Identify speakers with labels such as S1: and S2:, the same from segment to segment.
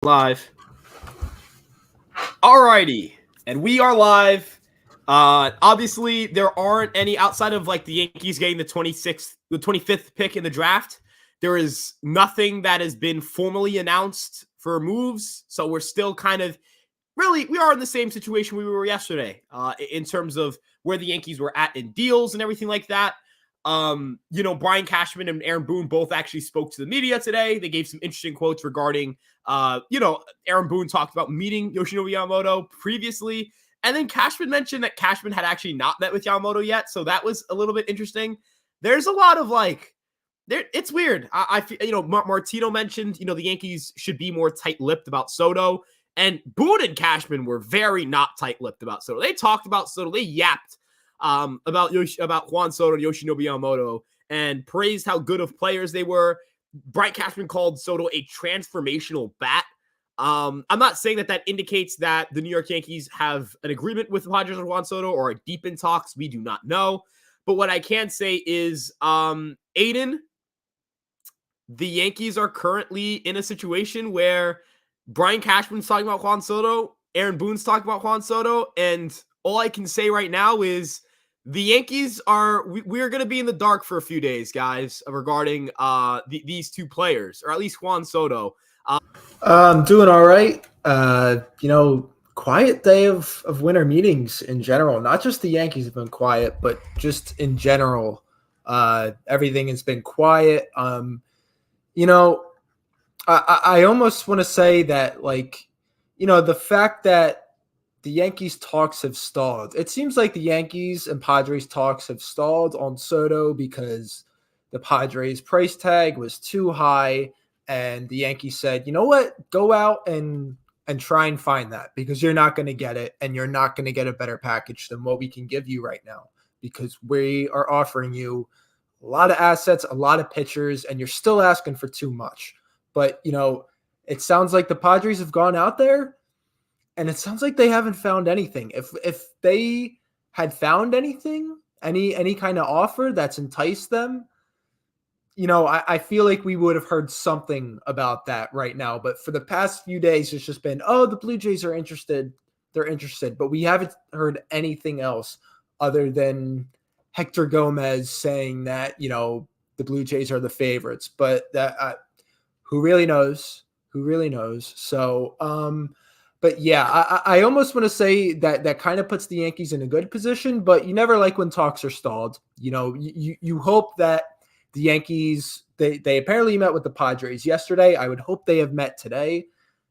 S1: Live. Alrighty. And we are live. Obviously, there aren't any outside of like the Yankees getting the 25th pick in the draft. There is nothing that has been formally announced for moves. So we're still kind of we are in the same situation we were yesterday in terms of where the Yankees were at in deals and everything like that. Brian Cashman and Aaron Boone both actually spoke to the media today. They gave some interesting quotes regarding, Aaron Boone talked about meeting Yoshinobu Yamamoto previously. And then Cashman mentioned that Cashman had actually not met with Yamamoto yet. So that was a little bit interesting. There's a lot of it's weird. I feel, Martino mentioned, the Yankees should be more tight-lipped about Soto. And Boone and Cashman were very not tight-lipped about Soto. They talked about Soto. They yapped about Juan Soto and Yoshinobu Yamamoto and praised how good of players they were. Brian Cashman called Soto a transformational bat. I'm not saying that indicates that the New York Yankees have an agreement with the Padres or Juan Soto or are deep in talks. We do not know. But what I can say is, Aiden, the Yankees are currently in a situation where Brian Cashman's talking about Juan Soto, Aaron Boone's talking about Juan Soto, and all I can say right now is the Yankees we're going to be in the dark for a few days, guys, regarding these two players, or at least Juan Soto.
S2: I'm doing all right. Quiet day of winter meetings in general. Not just the Yankees have been quiet, but just in general, everything has been quiet. I almost want to say that, the fact that the Yankees talks have stalled. It seems like the Yankees and Padres talks have stalled on Soto because the Padres price tag was too high. And the Yankees said, you know what, go out and try and find that, because you're not going to get it, and you're not going to get a better package than what we can give you right now, because we are offering you a lot of assets, a lot of pitchers, and you're still asking for too much. But, it sounds like the Padres have gone out there, and it sounds like they haven't found anything. If they had found anything, any kind of offer that's enticed them, I feel like we would have heard something about that right now. But for the past few days, it's just been, oh, the Blue Jays are interested. They're interested. But we haven't heard anything else other than Hector Gomez saying that, the Blue Jays are the favorites. But that who really knows? Who really knows? So, but yeah, I almost want to say that kind of puts the Yankees in a good position. But you never like when talks are stalled. You hope that the Yankees, they apparently met with the Padres yesterday. I would hope they have met today.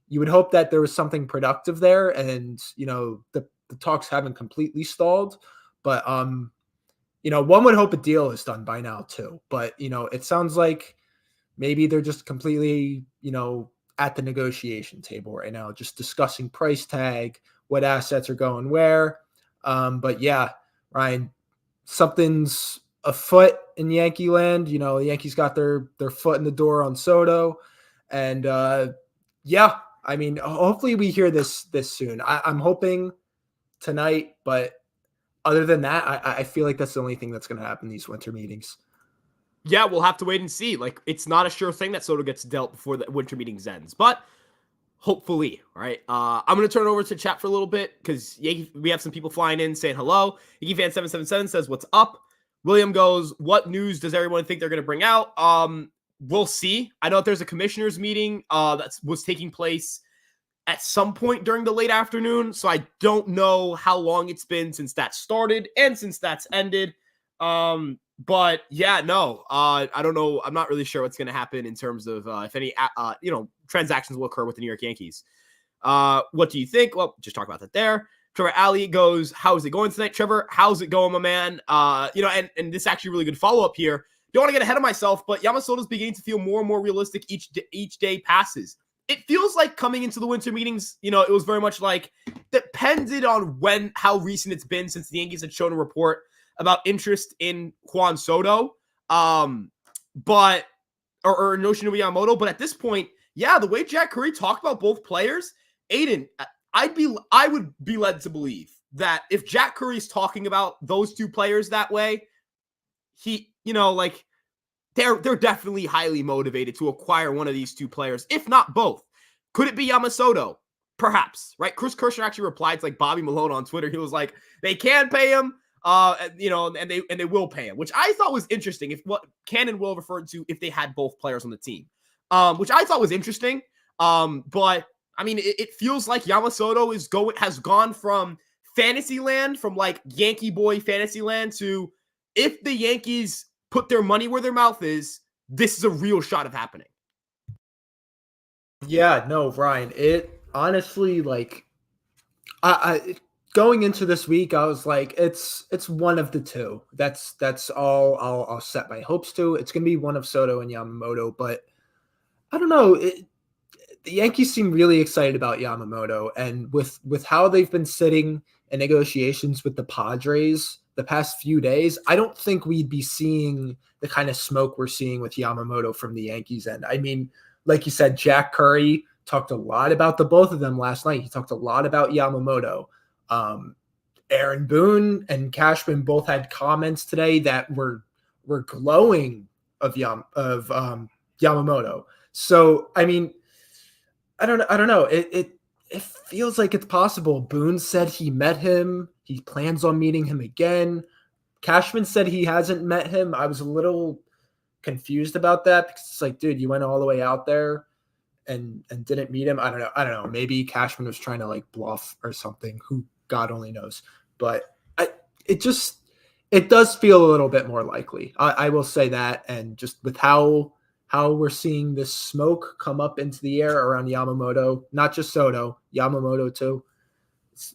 S2: You would hope that there was something productive there, and the talks haven't completely stalled. But one would hope a deal is done by now too. But it sounds like maybe they're just completely at the negotiation table right now, just discussing price tag, what assets are going where. But yeah, Ryan, something's afoot in Yankee land. The Yankees got their foot in the door on Soto. And hopefully we hear this soon. I'm hoping tonight, but other than that, I feel like that's the only thing that's going to happen in these winter meetings.
S1: Yeah, we'll have to wait and see. It's not a sure thing that Soto gets dealt before the winter meetings ends, but hopefully, all right. I'm going to turn it over to chat for a little bit because we have some people flying in saying hello. Yankee fan 777 says, "What's up?" William goes, "What news does everyone think they're going to bring out?" We'll see. I know that there's a commissioners meeting that was taking place at some point during the late afternoon, so I don't know how long it's been since that started and since that's ended. But yeah, no, I don't know. I'm not really sure what's going to happen in terms of if any, transactions will occur with the New York Yankees. What do you think? Well, just talk about that there. Trevor Alley goes, "How's it going tonight, Trevor? How's it going, my man?" And this is actually a really good follow-up here. Don't want to get ahead of myself, but Yamasoto's beginning to feel more and more realistic each day passes. It feels like coming into the winter meetings, it was very much like depended on how recent it's been since the Yankees had shown a report about interest in Juan Soto, or Yoshinobu Yamamoto. But at this point, yeah, the way Jack Curry talked about both players, Aiden, I would be led to believe that if Jack Curry's talking about those two players that way, they're definitely highly motivated to acquire one of these two players, if not both. Could it be Yamasoto? Perhaps, right? Chris Kirschner actually replied to like Bobby Malone on Twitter. He was like, they can pay him, and they will pay him, which I thought was interesting. If what Cannon will refer to if they had both players on the team, which I thought was interesting. But I mean, it feels like Yamasoto has gone from fantasy land, from like Yankee boy fantasy land, to if the Yankees put their money where their mouth is, this is a real shot of happening.
S2: Yeah, no, Ryan, it honestly, like, I going into this week, I was like, it's one of the two. That's all I'll set my hopes to. It's gonna be one of Soto and Yamamoto, but I don't know. The Yankees seem really excited about Yamamoto, and with how they've been sitting in negotiations with the Padres the past few days, I don't think we'd be seeing the kind of smoke we're seeing with Yamamoto from the Yankees end. I mean, like you said, Jack Curry talked a lot about the both of them last night. He talked a lot about Yamamoto. Aaron Boone and Cashman both had comments today that were glowing of Yamamoto. So, I mean, I don't know. It feels like it's possible. Boone said he met him. He plans on meeting him again. Cashman said he hasn't met him. I was a little confused about that because it's like, dude, you went all the way out there and didn't meet him. I don't know. Maybe Cashman was trying to like bluff or something. Who God only knows. But it does feel a little bit more likely. I will say that, and just with how we're seeing this smoke come up into the air around Yamamoto, not just Soto, Yamamoto too.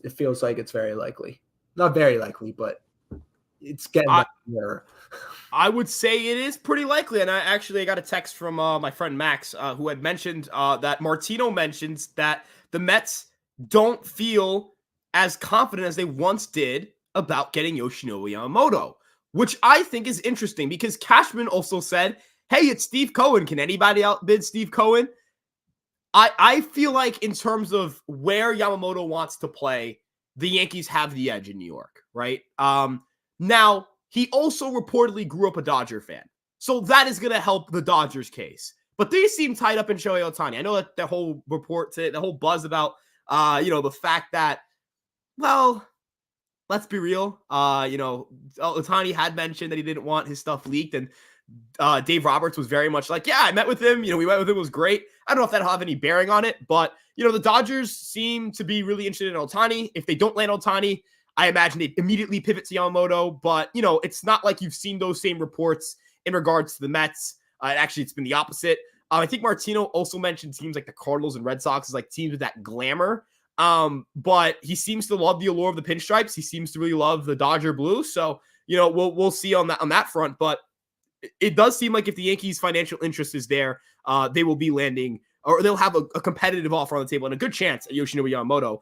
S2: It feels like it's very likely. Not very likely, but it's getting nearer.
S1: I would say it is pretty likely. And I got a text from my friend Max, who had mentioned that Martino mentions that the Mets don't feel as confident as they once did about getting Yoshinobu Yamamoto, which I think is interesting because Cashman also said, hey, it's Steve Cohen. Can anybody outbid Steve Cohen? I feel like in terms of where Yamamoto wants to play, the Yankees have the edge in New York, right? Now, he also reportedly grew up a Dodger fan. So that is going to help the Dodgers case. But they seem tied up in Shohei Ohtani. I know that the whole report today, the whole buzz about, the fact that, well, let's be real. Ohtani had mentioned that he didn't want his stuff leaked. And Dave Roberts was very much like, yeah, I met with him. We met with him. It was great. I don't know if that'll have any bearing on it. But, the Dodgers seem to be really interested in Ohtani. If they don't land Ohtani, I imagine they immediately pivot to Yamamoto, but it's not like you've seen those same reports in regards to the Mets. Actually, it's been the opposite. I think Martino also mentioned teams like the Cardinals and Red Sox as like teams with that glamour. But he seems to love the allure of the pinstripes. He seems to really love the Dodger blue. So, we'll see on that front. But it does seem like if the Yankees' financial interest is there, they will be landing, or they'll have a competitive offer on the table and a good chance at Yoshinobu Yamamoto.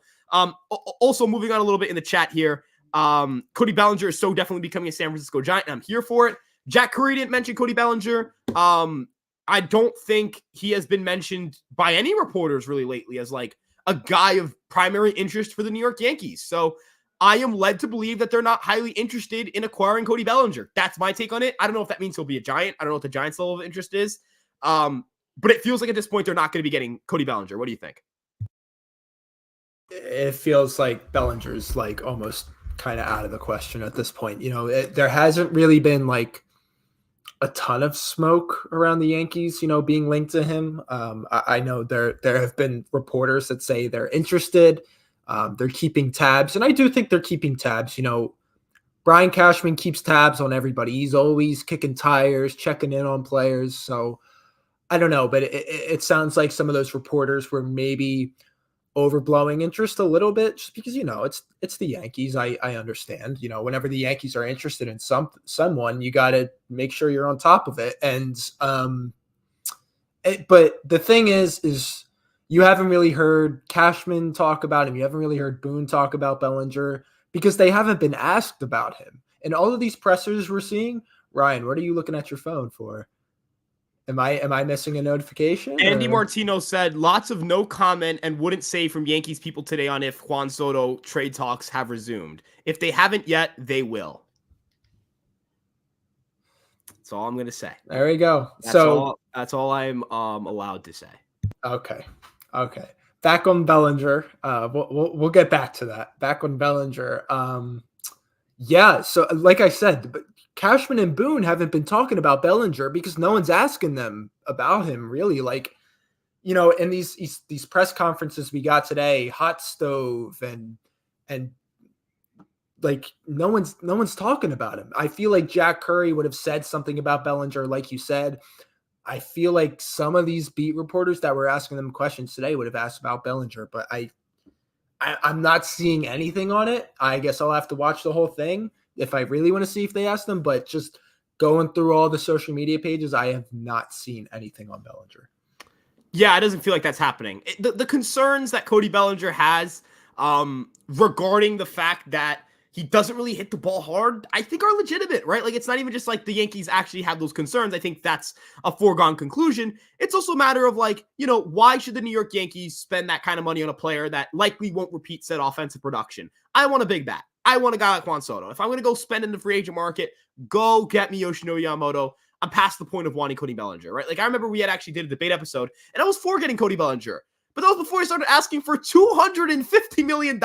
S1: Also, moving on a little bit in the chat here, Cody Bellinger is so definitely becoming a San Francisco Giant, and I'm here for it. Jack Curry didn't mention Cody Bellinger. I don't think he has been mentioned by any reporters really lately as like a guy of primary interest for the New York Yankees. So I am led to believe that they're not highly interested in acquiring Cody Bellinger. That's my take on it. I don't know if that means he'll be a Giant. I don't know what the Giants' level of interest is. But it feels like at this point they're not going to be getting Cody Bellinger. What do you think?
S2: It feels like Bellinger's like almost kind of out of the question at this point. There hasn't really been like a ton of smoke around the Yankees, being linked to him. I know there have been reporters that say they're interested. They're keeping tabs, and I do think they're keeping tabs. Brian Cashman keeps tabs on everybody. He's always kicking tires, checking in on players. So I don't know, but it sounds like some of those reporters were maybe overblowing interest a little bit, just because it's the Yankees. I understand. Whenever the Yankees are interested in someone, you got to make sure you're on top of it. And but the thing is you haven't really heard Cashman talk about him. You haven't really heard Boone talk about Bellinger because they haven't been asked about him. And all of these pressers we're seeing, Ryan, what are you looking at your phone for? Am I missing a notification?
S1: Andy Martino said lots of no comment and wouldn't say from Yankees people today on if Juan Soto trade talks have resumed. If they haven't yet, they will. That's all I'm going to say.
S2: There we go.
S1: That's all I'm allowed to say.
S2: Okay. Okay. Back on Bellinger. We'll get back to that. Back on Bellinger. Yeah. So like I said, Cashman and Boone haven't been talking about Bellinger because no one's asking them about him really. Like, in these press conferences we got today, hot stove and like no one's talking about him. I feel like Jack Curry would have said something about Bellinger, like you said. I feel like some of these beat reporters that were asking them questions today would have asked about Bellinger, but I'm not seeing anything on it. I guess I'll have to watch the whole thing if I really want to see if they ask them, but just going through all the social media pages, I have not seen anything on Bellinger.
S1: Yeah, it doesn't feel like that's happening. The concerns that Cody Bellinger has regarding the fact that he doesn't really hit the ball hard, I think are legitimate, right? Like, it's not even just like the Yankees actually have those concerns. I think that's a foregone conclusion. It's also a matter of like, why should the New York Yankees spend that kind of money on a player that likely won't repeat said offensive production? I want a big bat. I want a guy like Juan Soto. If I'm going to go spend in the free agent market, go get me Yoshinori Yamamoto. I'm past the point of wanting Cody Bellinger, right? Like, I remember we had actually did a debate episode, and I was for getting Cody Bellinger. But that was before I started asking for $250 million.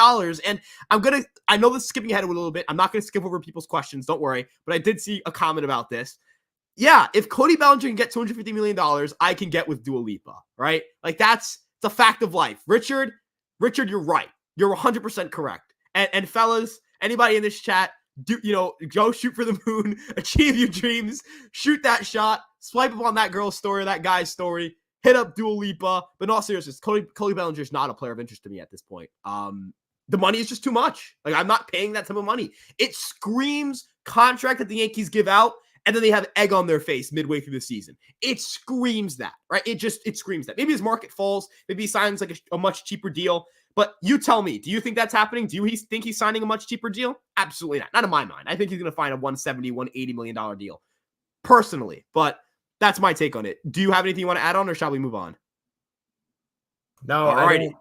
S1: And I know this is skipping ahead a little bit. I'm not going to skip over people's questions. Don't worry. But I did see a comment about this. Yeah, if Cody Bellinger can get $250 million, I can get with Dua Lipa, right? Like, it's a fact of life. Richard, you're right. You're 100% correct. And fellas, anybody in this chat, go shoot for the moon, achieve your dreams, shoot that shot, swipe up on that girl's story, that guy's story. Hit up Dua Lipa, but in all seriousness, Cody Bellinger is not a player of interest to me at this point. The money is just too much. Like, I'm not paying that type of money. It screams contract that the Yankees give out, and then they have egg on their face midway through the season. It screams that, right? It screams that. Maybe his market falls. Maybe he signs like a much cheaper deal. But you tell me, do you think that's happening? Do you think he's signing a much cheaper deal? Absolutely not. Not in my mind. I think he's going to find a $170, $180 million deal personally, but that's my take on it. Do you have anything you want to add on, or shall we move on?
S2: No, I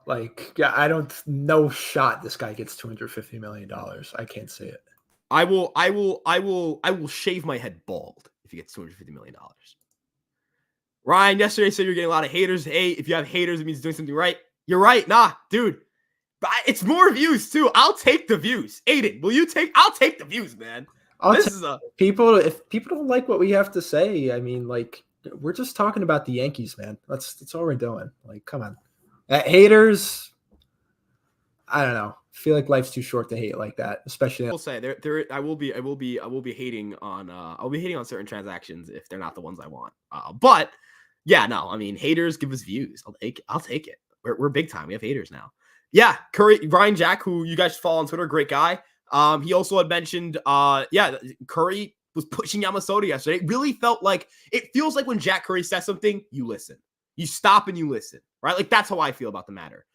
S2: don't. No shot. This guy gets $250 million. I can't see it.
S1: I will shave my head bald if he gets $250 million. Ryan yesterday said you're getting a lot of haters. Hey, if you have haters, it means doing something right. You're right. Nah, dude. It's more views too. I'll take the views. Aiden, I'll take the views, man.
S2: People, if people don't like what we have to say, I mean, like, we're just talking about the Yankees, man. That's all we're doing. Like, come on. Haters, I don't know. I feel like life's too short to hate like that, especially.
S1: I will say I will be hating on I'll be hating on certain transactions if they're not the ones I want. But yeah, no, I mean, haters give us views. I'll take it. We're big time. We have haters now. Yeah, Ryan Jack, who you guys follow on Twitter, great guy. He also had mentioned, Curry was pushing Yamasoto yesterday. It really feels like when Jack Curry says something, you listen. You stop and you listen, right? Like, that's how I feel about the matter.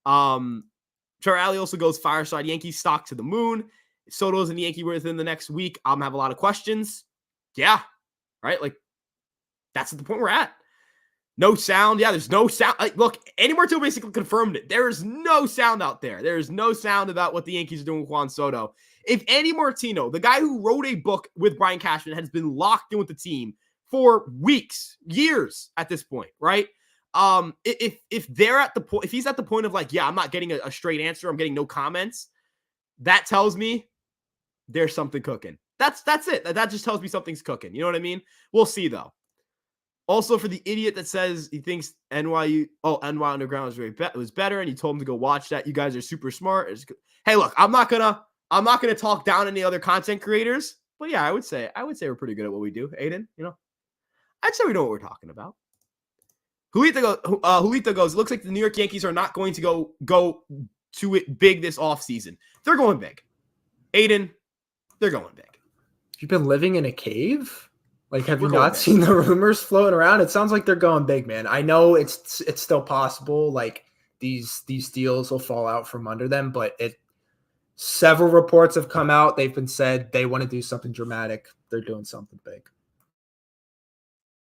S1: Trevor Alley also goes fireside Yankees stock to the moon. If Soto's in the Yankee within the next week, I'm gonna have a lot of questions. Yeah, right? Like, that's at the point we're at. No sound. Yeah, there's no sound. Like, look, Andy Martino basically confirmed it. There is no sound out there. There is no sound about what the Yankees are doing with Juan Soto. If Andy Martino, the guy who wrote a book with Brian Cashman, has been locked in with the team for weeks, years at this point, right? If they're at the point, if he's at the point of like, yeah, I'm not getting a straight answer, I'm getting no comments, that tells me there's something cooking. That's it. That just tells me something's cooking. You know what I mean? We'll see though. Also, for the idiot that says he thinks NY Underground was better, and you told him to go watch that. You guys are super smart. Hey, look, I'm not gonna talk down any other content creators, but yeah, I would say we're pretty good at what we do. Aiden, I'd say we know what we're talking about. Julita goes, looks like the New York Yankees are not going to go to it big this offseason. They're going big. Aiden, they're going big.
S2: You've been living in a cave? Like, have you not seen the rumors floating around? It sounds like they're going big, man. I know it's still possible. Like, these deals will fall out from under them, but several reports have come out. They've been said they want to do something dramatic. They're doing something big.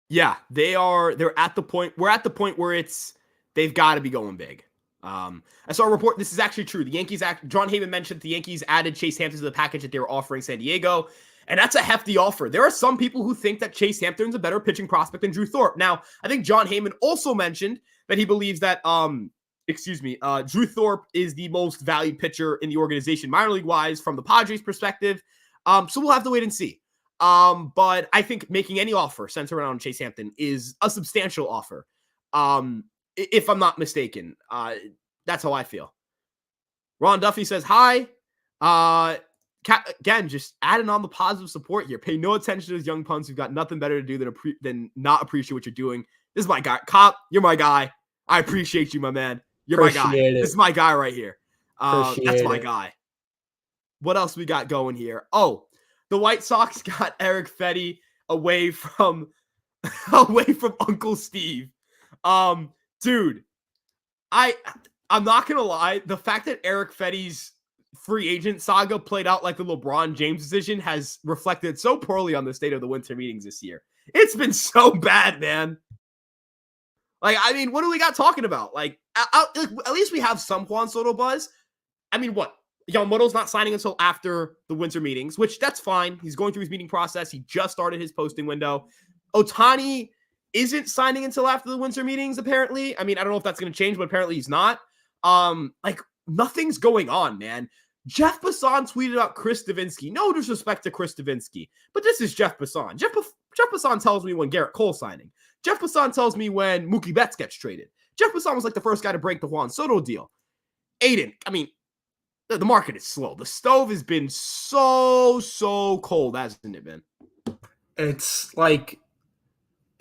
S1: Yeah, they're at the point. We're at the point where they've got to be going big. I saw a report. This is actually true. The Yankees John Heyman mentioned the Yankees added Chase Hampton to the package that they were offering San Diego. And that's a hefty offer. There are some people who think that Chase Hampton's a better pitching prospect than Drew Thorpe. Now, I think John Heyman also mentioned that he believes that Drew Thorpe is the most valued pitcher in the organization, minor league wise, from the Padres' perspective. So we'll have to wait and see. But I think making any offer centered around Chase Hampton is a substantial offer. If I'm not mistaken, that's how I feel. Ron Duffy says, hi. Again, just adding on the positive support here. Pay no attention to those young punts who've got nothing better to do than not appreciate what you're doing. This is my guy. Cop, you're my guy. I appreciate you, my man. You're my guy. This is my guy right here. That's my guy. What else we got going here? Oh, the White Sox got Eric Fetty away from Uncle Steve. Dude, I'm not gonna lie. The fact that Eric Fetty's free agent saga played out like the LeBron James decision has reflected so poorly on the state of the winter meetings this year. It's been so bad, man. Like, I mean, what do we got talking about? Like, at least we have some Juan Soto buzz. I mean, what? Yamamoto's not signing until after the winter meetings, which that's fine. He's going through his meeting process. He just started his posting window. Ohtani isn't signing until after the winter meetings, apparently. I mean, I don't know if that's going to change, but apparently he's not. Like, nothing's going on, man. Jeff Passan tweeted out Chris Davinsky. No disrespect to Chris Davinsky, but this is Jeff Passan. Jeff Passan tells me when Garrett Cole's signing. Jeff Passan tells me when Mookie Betts gets traded. Jeff Passan was like the first guy to break the Juan Soto deal. Aiden, I mean, the market is slow. The stove has been so cold, hasn't it been?
S2: It's like,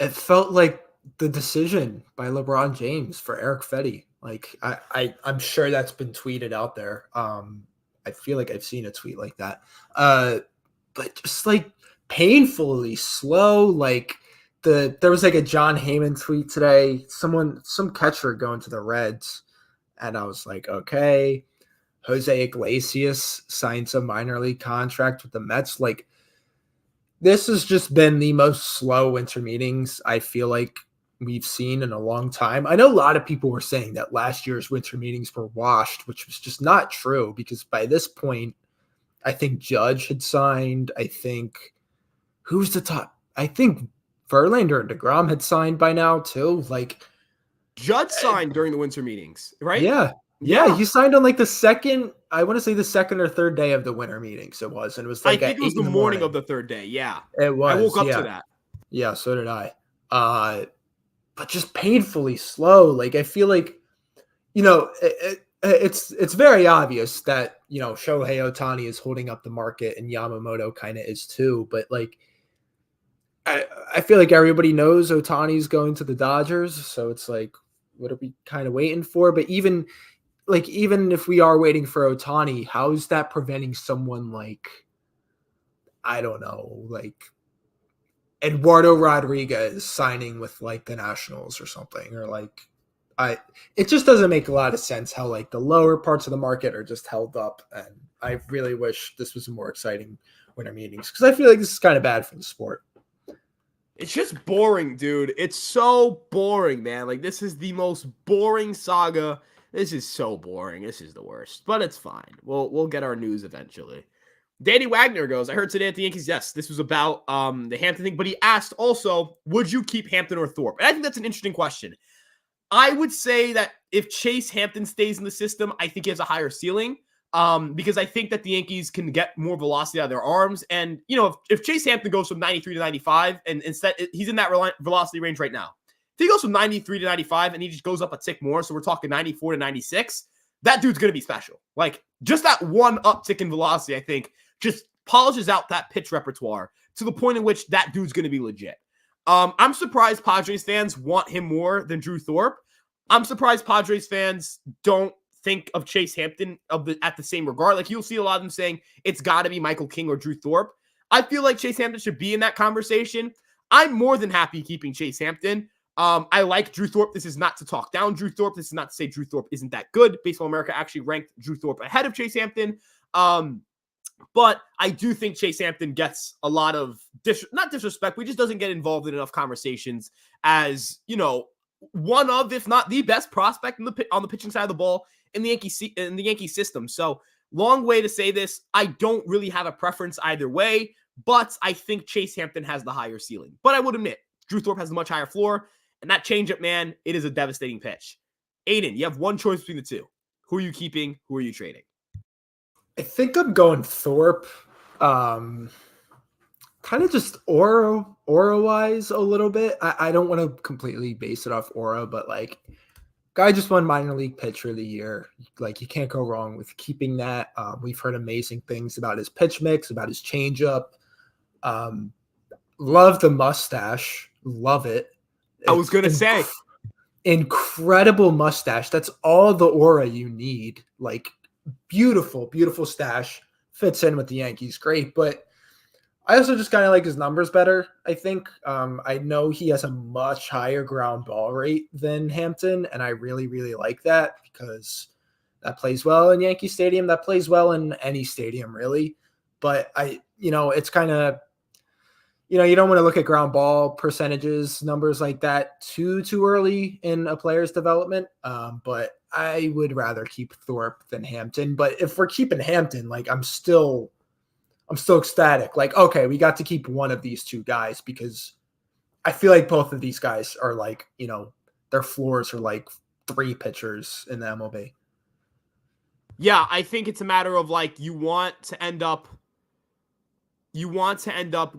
S2: it felt like the decision by LeBron James for Eric Fetty. Like, I'm sure that's been tweeted out there. I feel like I've seen a tweet like that. But just like painfully slow. Like there was like a John Heyman tweet today. Some catcher going to the Reds, and I was like, okay. Jose Iglesias signs a minor league contract with the Mets. Like, this has just been the most slow winter meetings I feel like we've seen in a long time. I know a lot of people were saying that last year's winter meetings were washed, which was just not true, because by this point, I think Judge had signed. I think who's the top? I think Verlander and DeGrom had signed by now too. Like,
S1: Judge signed during the winter meetings, right?
S2: Yeah, he signed on like the second or third day of the winter meetings. It was, and it was like
S1: I think it was the morning of the third day. Yeah,
S2: it was.
S1: I woke up to that.
S2: Yeah, so did I. But just painfully slow. Like, I feel like, it's very obvious that, Shohei Ohtani is holding up the market and Yamamoto kind of is too. But like, I feel like everybody knows Ohtani's going to the Dodgers. So it's like, what are we kind of waiting for? But even if we are waiting for Ohtani, how is that preventing someone like, I don't know, like Eduardo Rodriguez signing with like the Nationals or something, or like, it just doesn't make a lot of sense how like the lower parts of the market are just held up. And I really wish this was a more exciting winter meetings, because I feel like this is kind of bad for the sport.
S1: It's just boring, dude. It's so boring, man. Like, this is the most boring saga. This is so boring. This is the worst, but it's fine. We'll get our news eventually. Danny Wagner goes, I heard today at the Yankees, yes, this was about the Hampton thing, but he asked also, would you keep Hampton or Thorpe? And I think that's an interesting question. I would say that if Chase Hampton stays in the system, I think he has a higher ceiling, because I think that the Yankees can get more velocity out of their arms. And, if Chase Hampton goes from 93 to 95, and instead he's in that velocity range right now. If he goes from 93 to 95 and he just goes up a tick more, so we're talking 94 to 96, that dude's going to be special. Like, just that one uptick in velocity, I think, just polishes out that pitch repertoire to the point in which that dude's going to be legit. I'm surprised Padres fans want him more than Drew Thorpe. I'm surprised Padres fans don't think of Chase Hampton at the same regard. Like, you'll see a lot of them saying it's got to be Michael King or Drew Thorpe. I feel like Chase Hampton should be in that conversation. I'm more than happy keeping Chase Hampton. I like Drew Thorpe. This is not to talk down Drew Thorpe. This is not to say Drew Thorpe isn't that good. Baseball America actually ranked Drew Thorpe ahead of Chase Hampton. But I do think Chase Hampton gets a lot of not disrespect, but he just doesn't get involved in enough conversations as, one of, if not the best prospect on the pitching side of the ball in the Yankee system. So, long way to say this. I don't really have a preference either way, but I think Chase Hampton has the higher ceiling. But I would admit, Drew Thorpe has a much higher floor, and that changeup, man, it is a devastating pitch. Aiden, you have one choice between the two. Who are you keeping? Who are you trading?
S2: I think I'm going Thorpe. Kind of just aura-wise a little bit. I don't want to completely base it off aura, but like, guy just won minor league pitcher of the year. Like, you can't go wrong with keeping that. We've heard amazing things about his pitch mix, about his changeup. Love the mustache. Love it.
S1: I was going to say.
S2: Incredible mustache. That's all the aura you need. Like, beautiful, beautiful stash. Fits in with the Yankees. Great. But I also just kind of like his numbers better, I think. I know he has a much higher ground ball rate than Hampton, and I really, really like that because that plays well in Yankee Stadium. That plays well in any stadium, really. But it's kind of, you don't want to look at ground ball percentages, numbers like that too early in a player's development. But I would rather keep Thorpe than Hampton. But if we're keeping Hampton, like, I'm still ecstatic. Like, okay, we got to keep one of these two guys because I feel like both of these guys are like, their floors are like 3 pitchers in the MLB.
S1: Yeah, I think it's a matter of like you want to end up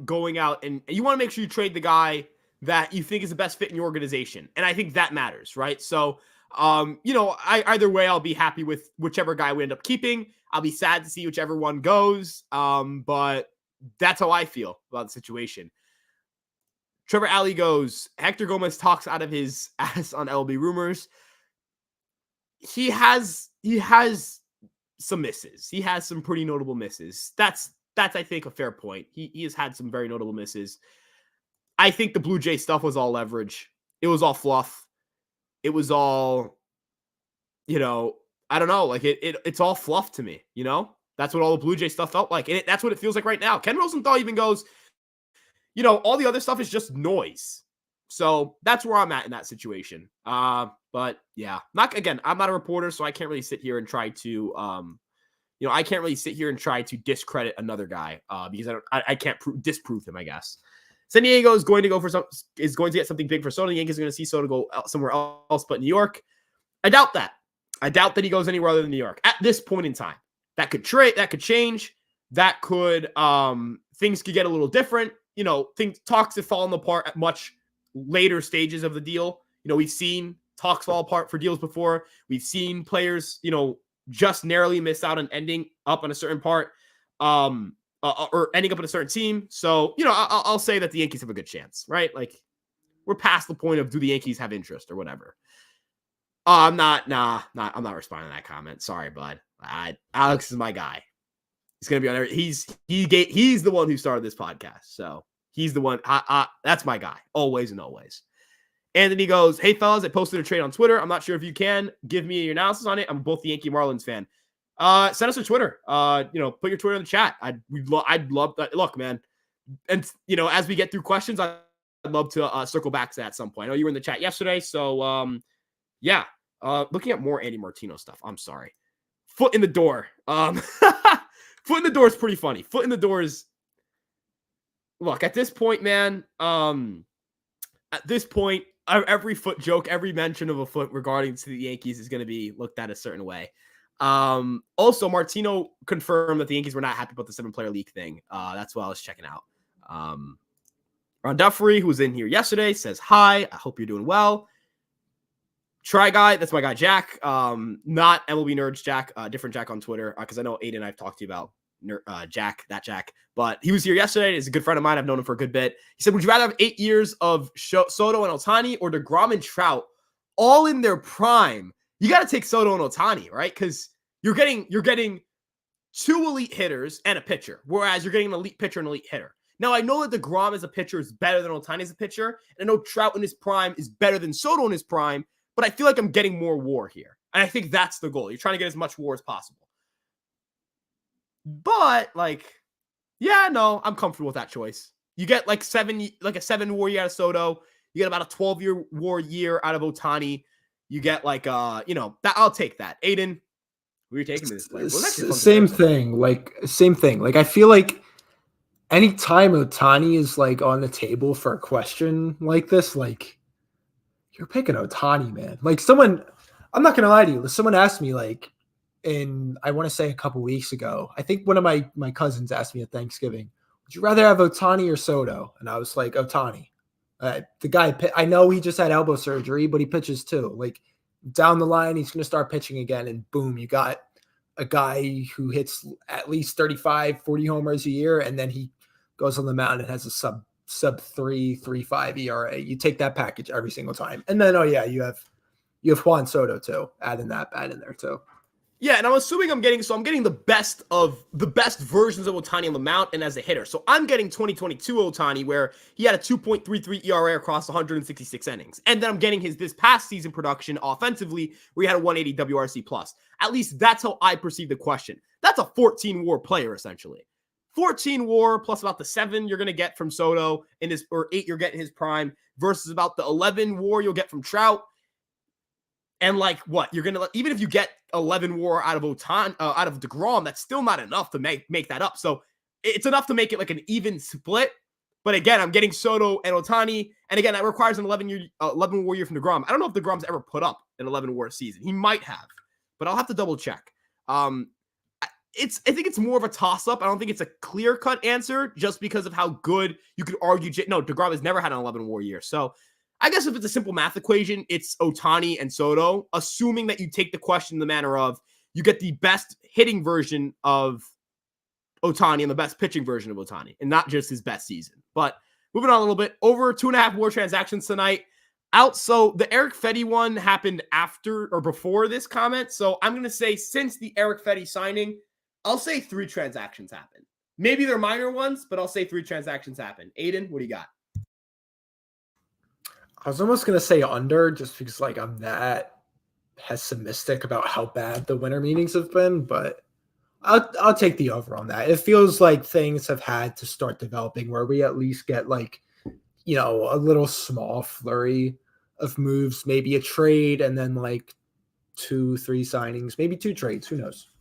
S1: going out and you want to make sure you trade the guy that you think is the best fit in your organization. And I think that matters, right? So, either way, I'll be happy with whichever guy we end up keeping. I'll be sad to see whichever one goes. But that's how I feel about the situation. Trevor Alley goes, Hector Gomez talks out of his ass on LB rumors. He has some misses. He has some pretty notable misses. That's I think a fair point. He has had some very notable misses. I think the Blue Jay stuff was all leverage. It was all fluff. It was all, I don't know. Like it's all fluff to me, That's what all the Blue Jay stuff felt like. And that's what it feels like right now. Ken Rosenthal even goes, all the other stuff is just noise. So that's where I'm at in that situation. But yeah, I'm not a reporter, so I can't really sit here and try to, discredit another guy because I can't disprove him, I guess. San Diego is going to get something big for Soto. The Yankees are going to see Soto go somewhere else but New York. I doubt that. I doubt that he goes anywhere other than New York at this point in time. That could change. That could, things could get a little different. Talks have fallen apart at much later stages of the deal. We've seen talks fall apart for deals before. We've seen players, just narrowly miss out on ending up on a certain part, or ending up on a certain team. So, I'll say that the Yankees have a good chance, right? Like, we're past the point of do the Yankees have interest or whatever. I'm not responding to that comment. Sorry, bud. Alex is my guy. He's gonna be on there. He's the one who started this podcast, so he's the one. That's my guy, always and always. And then he goes, "Hey fellas, I posted a trade on Twitter. I'm not sure if you can give me your analysis on it. I'm both the Yankee Marlins fan. Send us a Twitter. Put your Twitter in the chat. I'd love that. Look, man, and as we get through questions, I'd love to circle back to that at some point. I know you were in the chat yesterday, so yeah. Looking at more Andy Martino stuff. I'm sorry. Foot in the door. Foot in the door is pretty funny. Foot in the door is. Look, at this point, man. At this point, every foot joke, every mention of a foot regarding to the Yankees is going to be looked at a certain way. Also, Martino confirmed that the Yankees were not happy about the 7-player league thing. That's what I was checking out. Ron Duffrey, who was in here yesterday, says, hi, I hope you're doing well. Try Guy, that's my guy, Jack. Not MLB Nerds Jack, different Jack on Twitter, because I know Aiden and I've talked to you about Jack. But he was here yesterday. He's a good friend of mine. I've known him for a good bit. He said, would you rather have 8 years of Soto and Ohtani or DeGrom and Trout all in their prime? You got to take Soto and Ohtani, right? Because you're getting 2 elite hitters and a pitcher, whereas you're getting an elite pitcher and elite hitter. Now, I know that DeGrom as a pitcher is better than Ohtani as a pitcher, and I know Trout in his prime is better than Soto in his prime, but I feel like I'm getting more WAR here. And I think that's the goal. You're trying to get as much WAR as possible. But, yeah, no, I'm comfortable with that choice. You get a 7 WAR year out of Soto. You get about a 12-year WAR year out of Ohtani. You get that I'll take that. Aiden, who are you taking this?
S2: Same thing. I feel like anytime Ohtani is on the table for a question like this, you're picking Ohtani, man. I'm not gonna lie to you. Someone asked me like, I want to say a couple weeks ago. I think one of my cousins asked me at Thanksgiving, "Would you rather have Ohtani or Soto?" And I was like, "Ohtani." The guy, I know he just had elbow surgery, but he pitches too. Like down the line, he's gonna start pitching again, and boom, you got a guy who hits at least 35, 40 homers a year, and then he goes on the mound and has a sub 3.35 ERA. You take that package every single time. And then you have Juan Soto too, adding that bat in there too.
S1: Yeah, and I'm assuming I'm getting the best versions of Ohtani on the mound and as a hitter. So I'm getting 2022 Ohtani, where he had a 2.33 ERA across 166 innings. And then I'm getting this past season production offensively, where he had a 180 WRC plus. At least that's how I perceive the question. That's a 14 WAR player, essentially. 14 WAR plus about the 7 you're going to get from Soto or 8 you're getting his prime, versus about the 11 WAR you'll get from Trout. And like what you're gonna, even if you get 11 WAR out of out of DeGrom, that's still not enough to make that up. So it's enough to make it like an even split. But again, I'm getting Soto and Ohtani, and again, that requires an 11 WAR year from DeGrom. I don't know if DeGrom's ever put up an 11 WAR season. He might have, but I'll have to double check. I think it's more of a toss up. I don't think it's a clear cut answer, just because of how good you could argue. No, DeGrom has never had an 11 WAR year, so. I guess if it's a simple math equation, it's Ohtani and Soto, assuming that you take the question in the manner of you get the best hitting version of Ohtani and the best pitching version of Ohtani, and not just his best season. But moving on a little bit, over 2.5 WAR transactions tonight. So the Eric Fedde one happened after or before this comment. So I'm going to say since the Eric Fedde signing, I'll say 3 transactions happened. Maybe they're minor ones, but I'll say 3 transactions happened. Aiden, what do you got?
S2: I was almost going to say under, just because like I'm that pessimistic about how bad the winter meetings have been, but I'll take the over on that. It feels like things have had to start developing where we at least get like, a little small flurry of moves, maybe a trade, and then like 2-3 signings, maybe 2 trades. Who knows?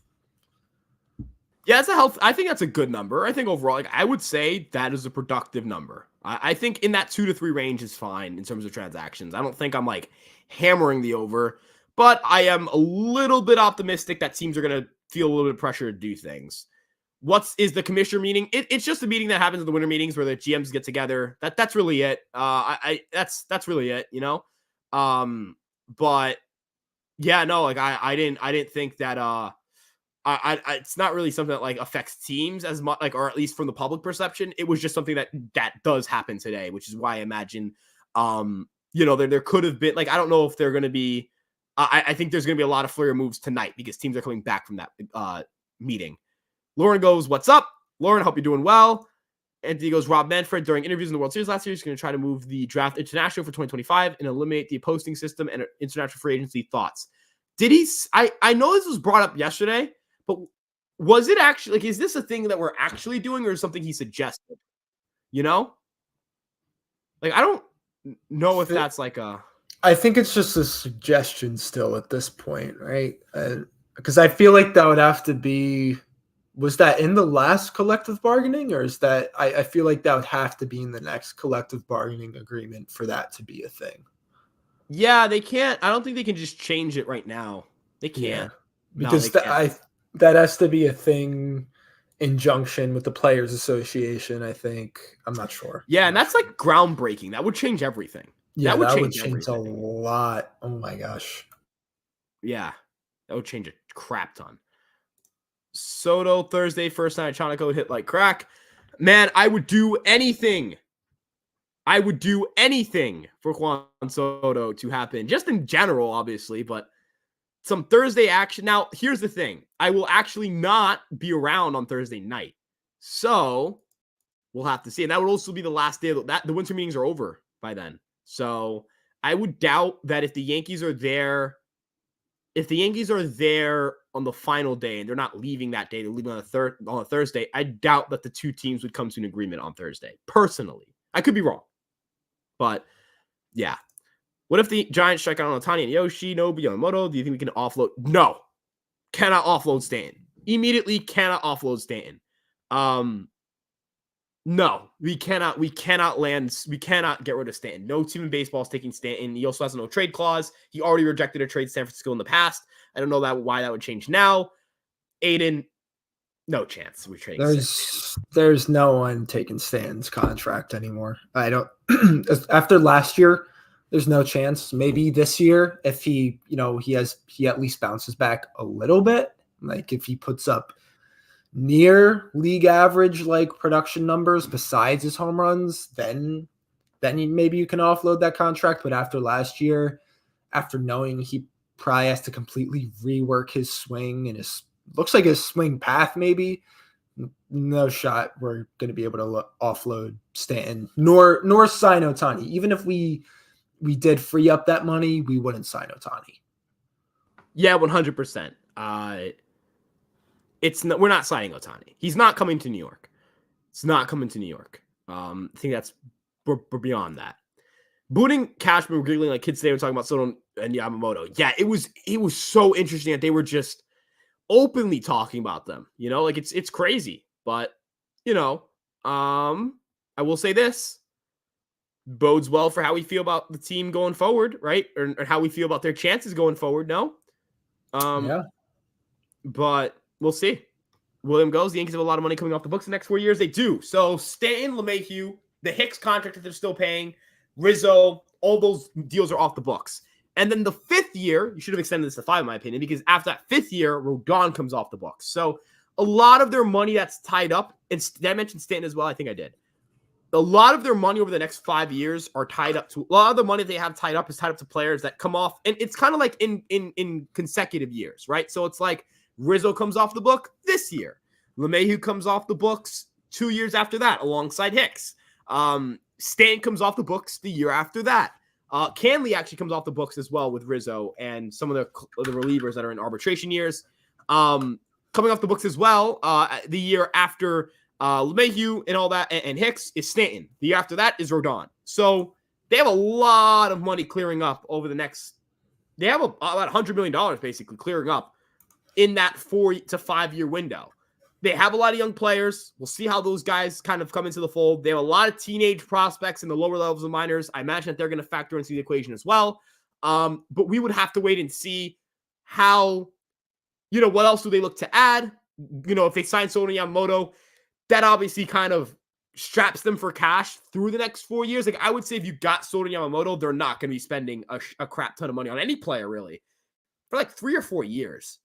S1: Yeah, I think that's a good number. I think overall, like I would say that is a productive number. I think in that 2 to 3 range is fine in terms of transactions. I don't think I'm like hammering the over, but I am a little bit optimistic that teams are going to feel a little bit of pressure to do things. What is the commissioner meeting? It's just a meeting that happens at the winter meetings where the GMs get together. That's really it. That's really it. But yeah, no, like I didn't think that. It's not really something that like affects teams as much, like, or at least from the public perception. It was just something that does happen today, which is why I imagine, there could have been, like, I don't know if they're going to be, I think there's going to be a lot of flurry moves tonight because teams are coming back from that meeting. Lauren goes, "What's up, Lauren? Hope you're doing well." Anthony goes, "Rob Manfred during interviews in the World Series last year is going to try to move the draft international for 2025 and eliminate the posting system and international free agency. Thoughts?" Did he? I know this was brought up yesterday. But was it actually, like, is this a thing that we're actually doing, or something he suggested? Like, I don't know if that's like a.
S2: I think it's just a suggestion still at this point, right? Because I feel like that would have to be. Was that in the last collective bargaining, or is that? I feel like that would have to be in the next collective bargaining agreement for that to be a thing.
S1: Yeah, they can't. I don't think they can just change it right now. They can't.
S2: Yeah. Because that has to be a thing in junction with the Players Association, I think. I'm not sure.
S1: Yeah, and that's like groundbreaking. That would change everything.
S2: Yeah, that would change a lot. Oh my gosh.
S1: Yeah, that would change a crap ton. Soto Thursday, first night Chonico hit like crack. Man, I would do anything. I would do anything for Juan Soto to happen, just in general, obviously, but some Thursday action. Now, here's the thing. I will actually not be around on Thursday night. So we'll have to see. And that would also be the last day that the winter meetings are over by then. So I would doubt that if the Yankees are there on the final day and they're not leaving that day, they're leaving on a Thursday, I doubt that the 2 teams would come to an agreement on Thursday. Personally. I could be wrong. But yeah. What if the Giants strike out on Ohtani and Yoshi, Nobu, Yamamoto? Do you think we can offload? No. Cannot offload Stanton. Immediately cannot offload Stanton. No, we cannot get rid of Stanton. No team in baseball is taking Stanton. He also has a no trade clause. He already rejected a trade San Francisco in the past. I don't know why that would change now. Aiden, no chance we're trading Stanton.
S2: There's no one taking Stanton's contract anymore. I don't after last year, there's no chance. Maybe this year, if he at least bounces back a little bit. Like if he puts up near league average like production numbers besides his home runs, then maybe you can offload that contract. But after last year, after knowing he probably has to completely rework his swing and looks like his swing path, maybe no shot we're going to be able to offload Stanton nor sign Ohtani. Even if we did free up that money, we wouldn't sign Ohtani.
S1: Yeah, 100%. We're not signing Ohtani. He's not coming to New York. It's not coming to New York. I think we're beyond that. Booting Cashman, we're giggling like kids today. We're talking about Soto and Yamamoto. Yeah, it was so interesting that they were just openly talking about them. Like it's crazy. But I will say this bodes well for how we feel about the team going forward, right? Or how we feel about their chances going forward. No,
S2: yeah,
S1: but we'll see. William goes. The Yankees have a lot of money coming off the books the next 4 years. They do. So Stanton, LeMahieu, the Hicks contract that they're still paying, Rizzo, all those deals are off the books. And then the 5th year, you should have extended this to 5, in my opinion, because after that 5th year, Rodon comes off the books. So a lot of their money that's tied up, and did I mention Stanton as well? I think I did. A lot of their money over the next 5 years are tied up to, a lot of the money they have tied up is tied up to players that come off, and it's kind of like in consecutive years, right? So it's like Rizzo comes off the book this year. LeMahieu comes off the books 2 years after that alongside Hicks. Stanton comes off the books the year after that. Canley actually comes off the books as well with Rizzo and some of the relievers that are in arbitration years. Coming off the books as well the year after LeMahieu and all that and Hicks is Stanton. The year after that is Rodon. So they have a lot of money clearing up over the next – they have about $100 million basically clearing up in that 4 to 5 year window. They have a lot of young players. We'll see how those guys kind of come into the fold. They have a lot of teenage prospects in the lower levels of minors. I imagine that they're going to factor into the equation as well. But we would have to wait and see how, what else do they look to add? If they sign Soto and Yamamoto, that obviously kind of straps them for cash through the next 4 years. Like I would say if you got Soto and Yamamoto, they're not going to be spending a crap ton of money on any player really for like 3 or 4 years.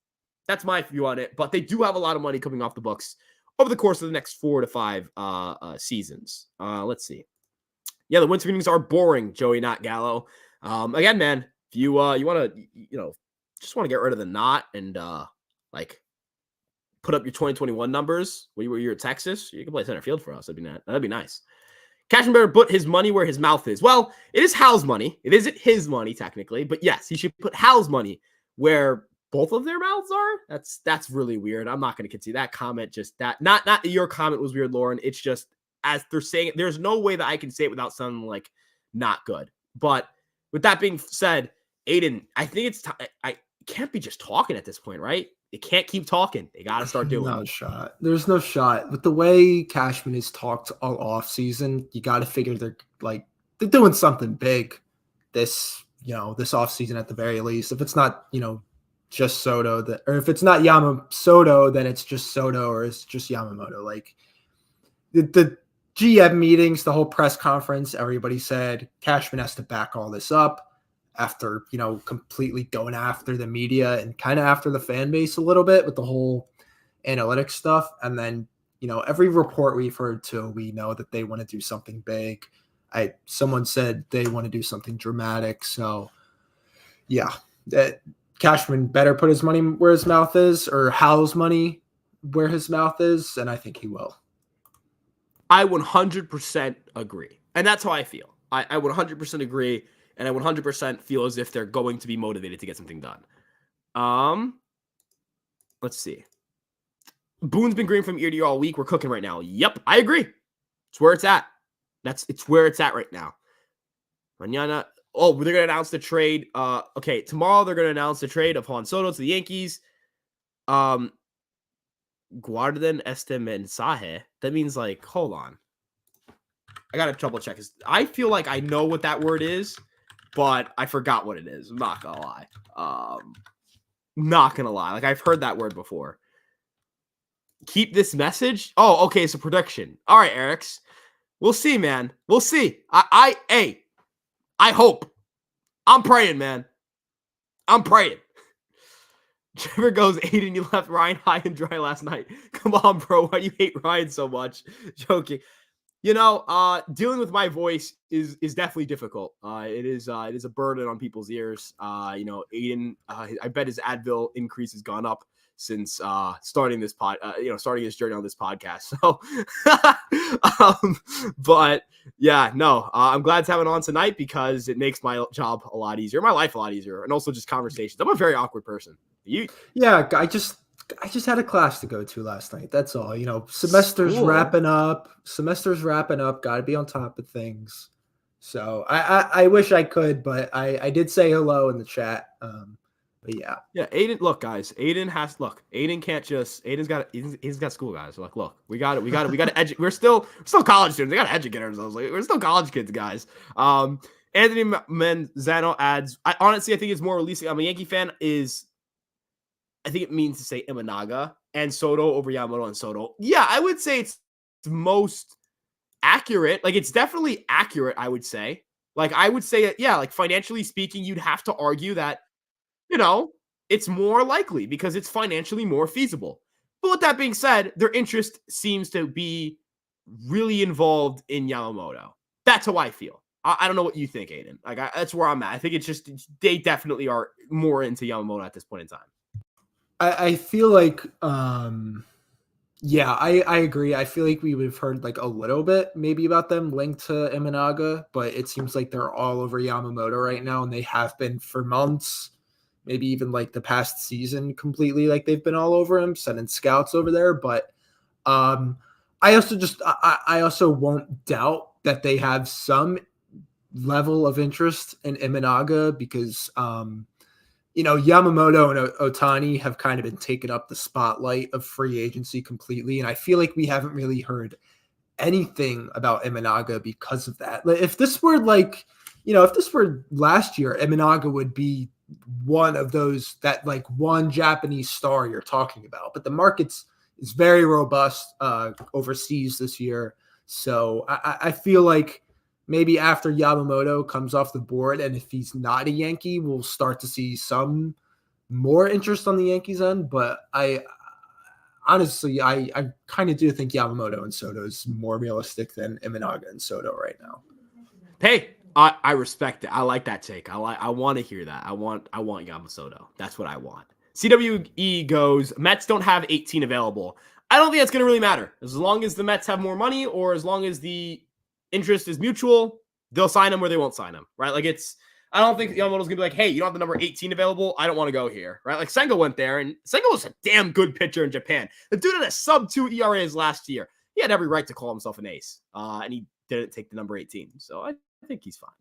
S1: That's my view on it, but they do have a lot of money coming off the books over the course of the next 4 to 5 seasons. Let's see. Yeah, the winter meetings are boring, Joey, not Gallo. Again, man, if you want to, just want to get rid of the knot and put up your 2021 numbers when you're at Texas, you can play center field for us. That'd be nice. Cashman better put his money where his mouth is. Well, it is Hal's money. It isn't his money technically, but yes, he should put Hal's money where both of their mouths are. That's really weird. I'm not going to continue that comment. Just that, not your comment was weird, Lauren. It's just as they're saying it, there's no way that I can say it without sounding like not good. But with that being said, Aiden, I think it's time. I can't be just talking at this point, right? They can't keep talking. They got to start doing.
S2: No shot. There's no shot. With the way Cashman has talked all off season, you got to figure they're doing something big this off season at the very least. If it's not, just Soto, or if it's not Yamasoto, then it's just Soto or it's just Yamamoto. Like the GM meetings, the whole press conference, everybody said Cashman has to back all this up after, completely going after the media and kind of after the fan base a little bit with the whole analytics stuff. And then, every report we've heard too, we know that they want to do something big. Someone said they want to do something dramatic. So yeah, Cashman better put his money where his mouth is, or Hal's money where his mouth is, and I think he will.
S1: I 100% agree. And that's how I feel. I would 100% agree, and I would 100% feel as if they're going to be motivated to get something done. Let's see. Boone's been green from ear to ear all week. We're cooking right now. Yep, I agree. It's where it's at. It's where it's at right now. Mañana. Oh, they're going to announce the trade. Okay, tomorrow they're going to announce the trade of Juan Soto to the Yankees. Guarden este mensaje. That means hold on. I gotta double check. I feel like I know what that word is, but I forgot what it is. I'm not gonna lie. Not gonna lie. Like I've heard that word before. Keep this message. Oh, okay. It's a prediction. All right, Eric's. We'll see, man. We'll see. I hope. I'm praying, man. I'm praying. Trevor goes, Aiden, you left Ryan high and dry last night. Come on, bro. Why do you hate Ryan so much? Joking. Dealing with my voice is definitely difficult. It is a burden on people's ears. Aiden, I bet his Advil increase has gone up since starting his journey on this podcast. So, but yeah, no, I'm glad to have it on tonight because it makes my job a lot easier, my life a lot easier, and also just conversations. I'm a very awkward person.
S2: Yeah, I just had a class to go to last night. That's all. Semester's wrapping up. Got to be on top of things. So I wish I could, but I did say hello in the chat. But yeah.
S1: Yeah, Aiden. Look, guys. Aiden can't just. Aiden's got school, guys. Like, look, we got to educate. We're still college students. We got to educate ourselves. Like, we're still college kids, guys. Anthony Manzano adds. I think it's more releasing. I'm a Yankee fan. I think it means to say Imanaga and Soto over Yamamoto and Soto. Yeah, I would say it's most accurate. Like, it's definitely accurate, I would say. Like, I would say, yeah, like, financially speaking, you'd have to argue that, it's more likely because it's financially more feasible. But with that being said, their interest seems to be really involved in Yamamoto. That's how I feel. I don't know what you think, Aiden. Like, that's where I'm at. I think it's just they definitely are more into Yamamoto at this point in time.
S2: I feel like, yeah, I agree. I feel like we would have heard like a little bit maybe about them linked to Imanaga, but it seems like they're all over Yamamoto right now, and they have been for months, maybe even like the past season completely. Like they've been all over him, sending scouts over there. But I also won't doubt that they have some level of interest in Imanaga because Yamamoto and Ohtani have kind of been taking up the spotlight of free agency completely. And I feel like we haven't really heard anything about Imanaga because of that. If this were last year, Imanaga would be one of those that like one Japanese star you're talking about. But the market's is very robust overseas this year. So I feel like maybe after Yamamoto comes off the board, and if he's not a Yankee, we'll start to see some more interest on the Yankees end. But I honestly kind of do think Yamamoto and Soto is more realistic than Imanaga and Soto right now.
S1: Hey, I respect it. I like that take. I want to hear that. I want Yamamoto. That's what I want. CWE goes, Mets don't have 18 available. I don't think that's going to really matter. As long as the Mets have more money or as long as the interest is mutual, they'll sign him or they won't sign him, right? Like I don't think Yamamoto's going to be like, hey, you don't have the number 18 available. I don't want to go here, right? Like Senga went there, and Senga was a damn good pitcher in Japan. The dude had a sub-2 ERAs last year. He had every right to call himself an ace, and he didn't take the number 18. So I think he's fine.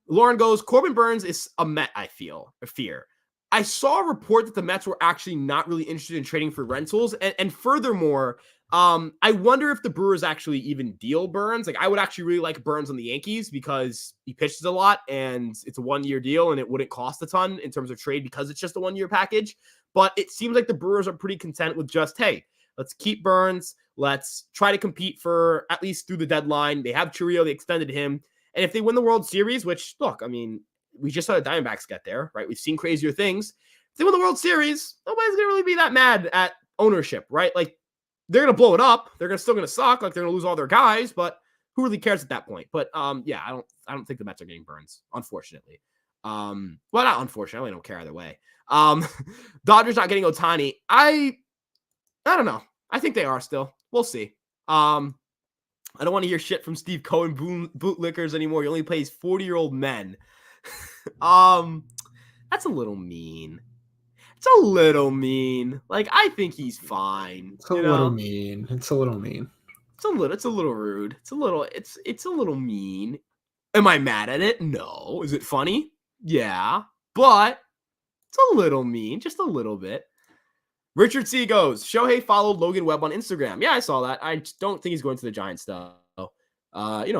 S1: Lauren goes, Corbin Burns is a Met, I fear. I saw a report that the Mets were actually not really interested in trading for rentals. And furthermore, I wonder if the Brewers actually even deal Burns. Like, I would actually really like Burns on the Yankees because he pitches a lot and it's a 1-year deal and it wouldn't cost a ton in terms of trade because it's just a 1-year package. But it seems like the Brewers are pretty content with just, hey, let's keep Burns. Let's try to compete for at least through the deadline. They have Chiriot. They extended him. And if they win the World Series, which, look, I mean, we just saw the Diamondbacks get there, right? We've seen crazier things. If they win the World Series, nobody's going to really be that mad at ownership, right? Like, they're going to blow it up. They're still going to suck. Like, they're going to lose all their guys, but who really cares at that point? But, yeah, I don't think the Mets are getting Burns, unfortunately. Well, not unfortunately. I don't care either way. Dodgers not getting Ohtani. I don't know. I think they are still. We'll see. I don't want to hear shit from Steve Cohen bootlickers anymore. He only plays 40-year-old men. That's a little mean. It's a little mean. Like, I think he's fine.
S2: It's a little mean. It's a little mean.
S1: It's a little rude. It's a little mean. Am I mad at it? No. Is it funny? Yeah. But it's a little mean. Just a little bit. Richard C goes, Shohei followed Logan Webb on Instagram. Yeah, I saw that. I don't think he's going to the Giants, though.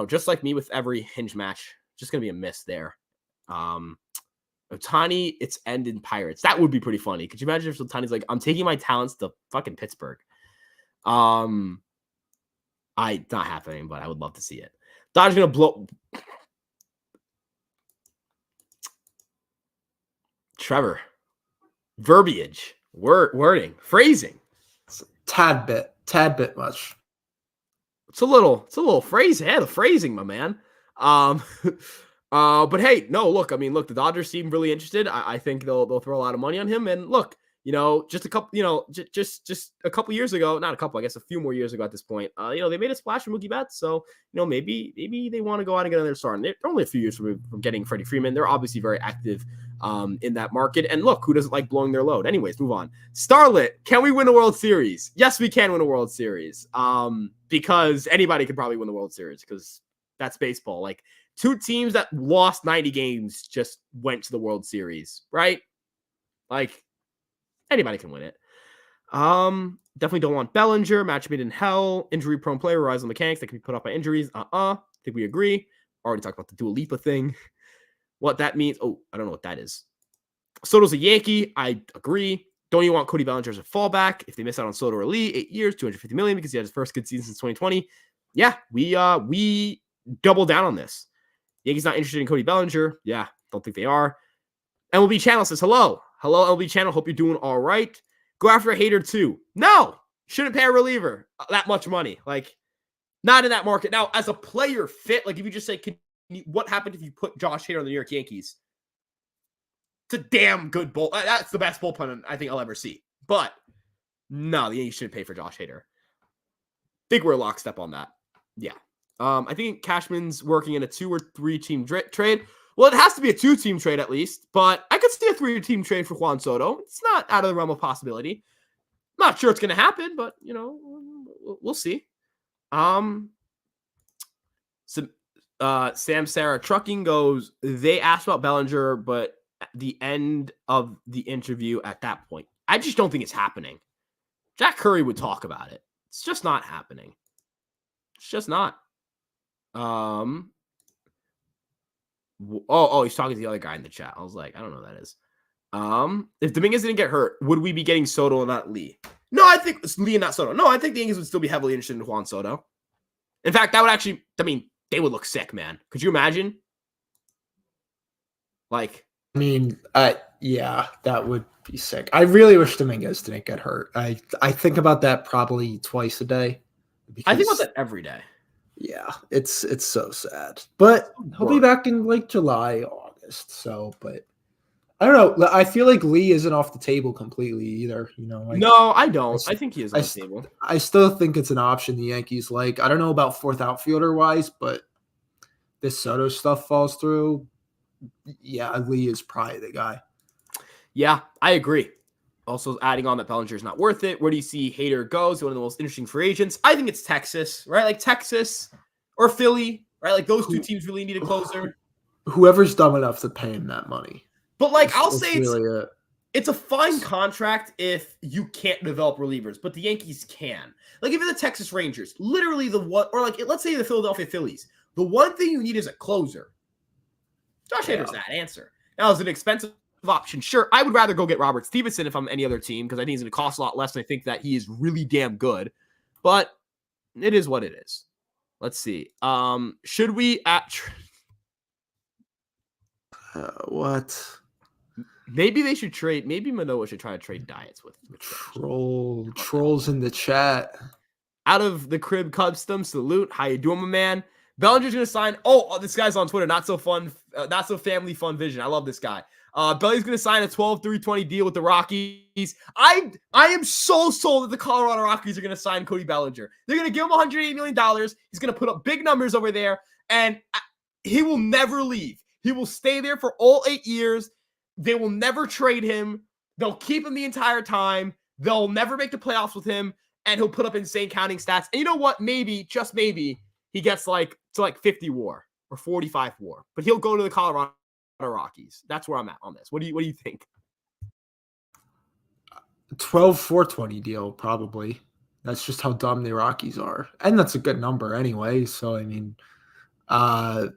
S1: Just like me with every hinge match, just going to be a miss there. Ohtani, it's end in Pirates. That would be pretty funny. Could you imagine if Ohtani's like, I'm taking my talents to fucking Pittsburgh? Not happening, but I would love to see it. Dodgers going to blow. Trevor, verbiage, wording, phrasing.
S2: Tad bit much.
S1: It's a little phrasing. Yeah, the phrasing, my man. But hey, no, look, the Dodgers seem really interested. I think they'll throw a lot of money on him. And look, just a couple, just a couple years ago, not a couple, I guess a few more years ago at this point, they made a splash from Mookie Betts. So, maybe they want to go out and get another star. And they're only a few years from getting Freddie Freeman. They're obviously very active in that market. And look, who doesn't like blowing their load? Anyways, move on. Starlet, can we win a World Series? Yes, we can win a World Series. Because anybody could probably win the World Series because that's baseball. Like, two teams that lost 90 games just went to the World Series, right? Like, anybody can win it. Definitely don't want Bellinger, match made in hell, injury-prone player, relies on mechanics that can be put off by injuries. I think we agree. Already talked about the Dua Lipa thing. What that means. Oh, I don't know what that is. Soto's a Yankee. I agree. Don't you want Cody Bellinger as a fallback? If they miss out on Soto or Lee, 8 years, $250 million because he had his first good season since 2020. Yeah, we double down on this. Yankees not interested in Cody Bellinger. Yeah, don't think they are. MLB Channel says, hello, MLB Channel. Hope you're doing all right. Go after a hater too. No, shouldn't pay a reliever that much money. Like, not in that market. Now, as a player fit, like if you just say, what happened if you put Josh Hader on the New York Yankees? It's a damn good bull. That's the best bullpen I think I'll ever see. But no, the Yankees shouldn't pay for Josh Hader. Think we're lockstep on that. Yeah. I think Cashman's working in a 2 or 3 team trade. Well, it has to be a 2-team trade at least, but I could see a 3-team trade for Juan Soto. It's not out of the realm of possibility. Not sure it's going to happen, but we'll see. Sam Sarah Trucking goes, they asked about Bellinger, but at the end of the interview at that point, I just don't think it's happening. Jack Curry would talk about it. It's just not happening. It's just not. He's talking to the other guy in the chat. I was like, I don't know who that is. If Dominguez didn't get hurt, would we be getting Soto and not Lee? No, I think it's Lee and not Soto. No, I think the Yankees would still be heavily interested in Juan Soto. In fact, that would actually, they would look sick, man. Could you imagine?
S2: Yeah, that would be sick. I really wish Dominguez didn't get hurt. I think about that probably twice a day.
S1: I think about that every day.
S2: Yeah, it's so sad. But he'll be back in like July, August. So, but I don't know. I feel like Lee isn't off the table completely either.
S1: No, I don't. I think he is off the table.
S2: I still think it's an option the Yankees like. I don't know about fourth outfielder wise, but this Soto stuff falls through. Yeah, Lee is probably the guy.
S1: Yeah, I agree. Also, adding on that Bellinger is not worth it. Where do you see Hader goes? One of the most interesting free agents. I think it's Texas, right? Like Texas or Philly, right? Like those two teams really need a closer.
S2: Whoever's dumb enough to pay him that money.
S1: But I'll say it's a fine contract if you can't develop relievers, but the Yankees can. Like if you're the Texas Rangers, literally let's say the Philadelphia Phillies, the one thing you need is a closer. Josh Hader's that answer. Now, is it an expensive option? Sure. I would rather go get Robert Stevenson if I'm any other team because I think he's going to cost a lot less, and I think that he is really damn good. But it is what it is. Let's see. Should we
S2: what?
S1: Maybe they should trade. Maybe Manoah should try to trade Diets with
S2: trolls in the chat.
S1: Out of the crib custom salute. How you doing, my man? Bellinger's going to sign. Oh, this guy's on Twitter. Not so fun. Not so family fun vision. I love this guy. Belly's going to sign a 12-3-20 deal with the Rockies. I am so sold that the Colorado Rockies are going to sign Cody Bellinger. They're going to give him $180 million. He's going to put up big numbers over there, and he will never leave. He will stay there for all 8 years. They will never trade him. They'll keep him the entire time. They'll never make the playoffs with him, and he'll put up insane counting stats. And you know what? Maybe, just maybe, he gets to 50 WAR or 45 WAR, but he'll go to the Colorado Rockies. That's where I'm at on this. What do you think?
S2: 12-4-20 deal, probably. That's just how dumb the Rockies are. And that's a good number anyway. So, I mean, I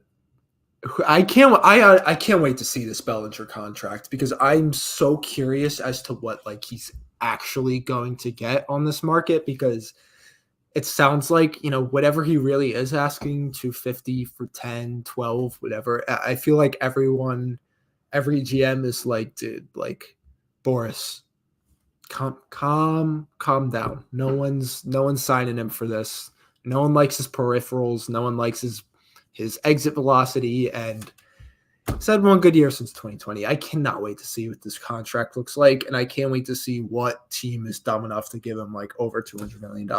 S2: can't wait to see this Bellinger contract because I'm so curious as to what like he's actually going to get on this market because it sounds like, whatever he really is asking, 250 for 10, 12, whatever. I feel like every GM is like, dude, like Boras, calm down. No one's signing him for this. No one likes his peripherals. No one likes his exit velocity, and he's had one good year since 2020. I cannot wait to see what this contract looks like, and I can't wait to see what team is dumb enough to give him like over $200 million.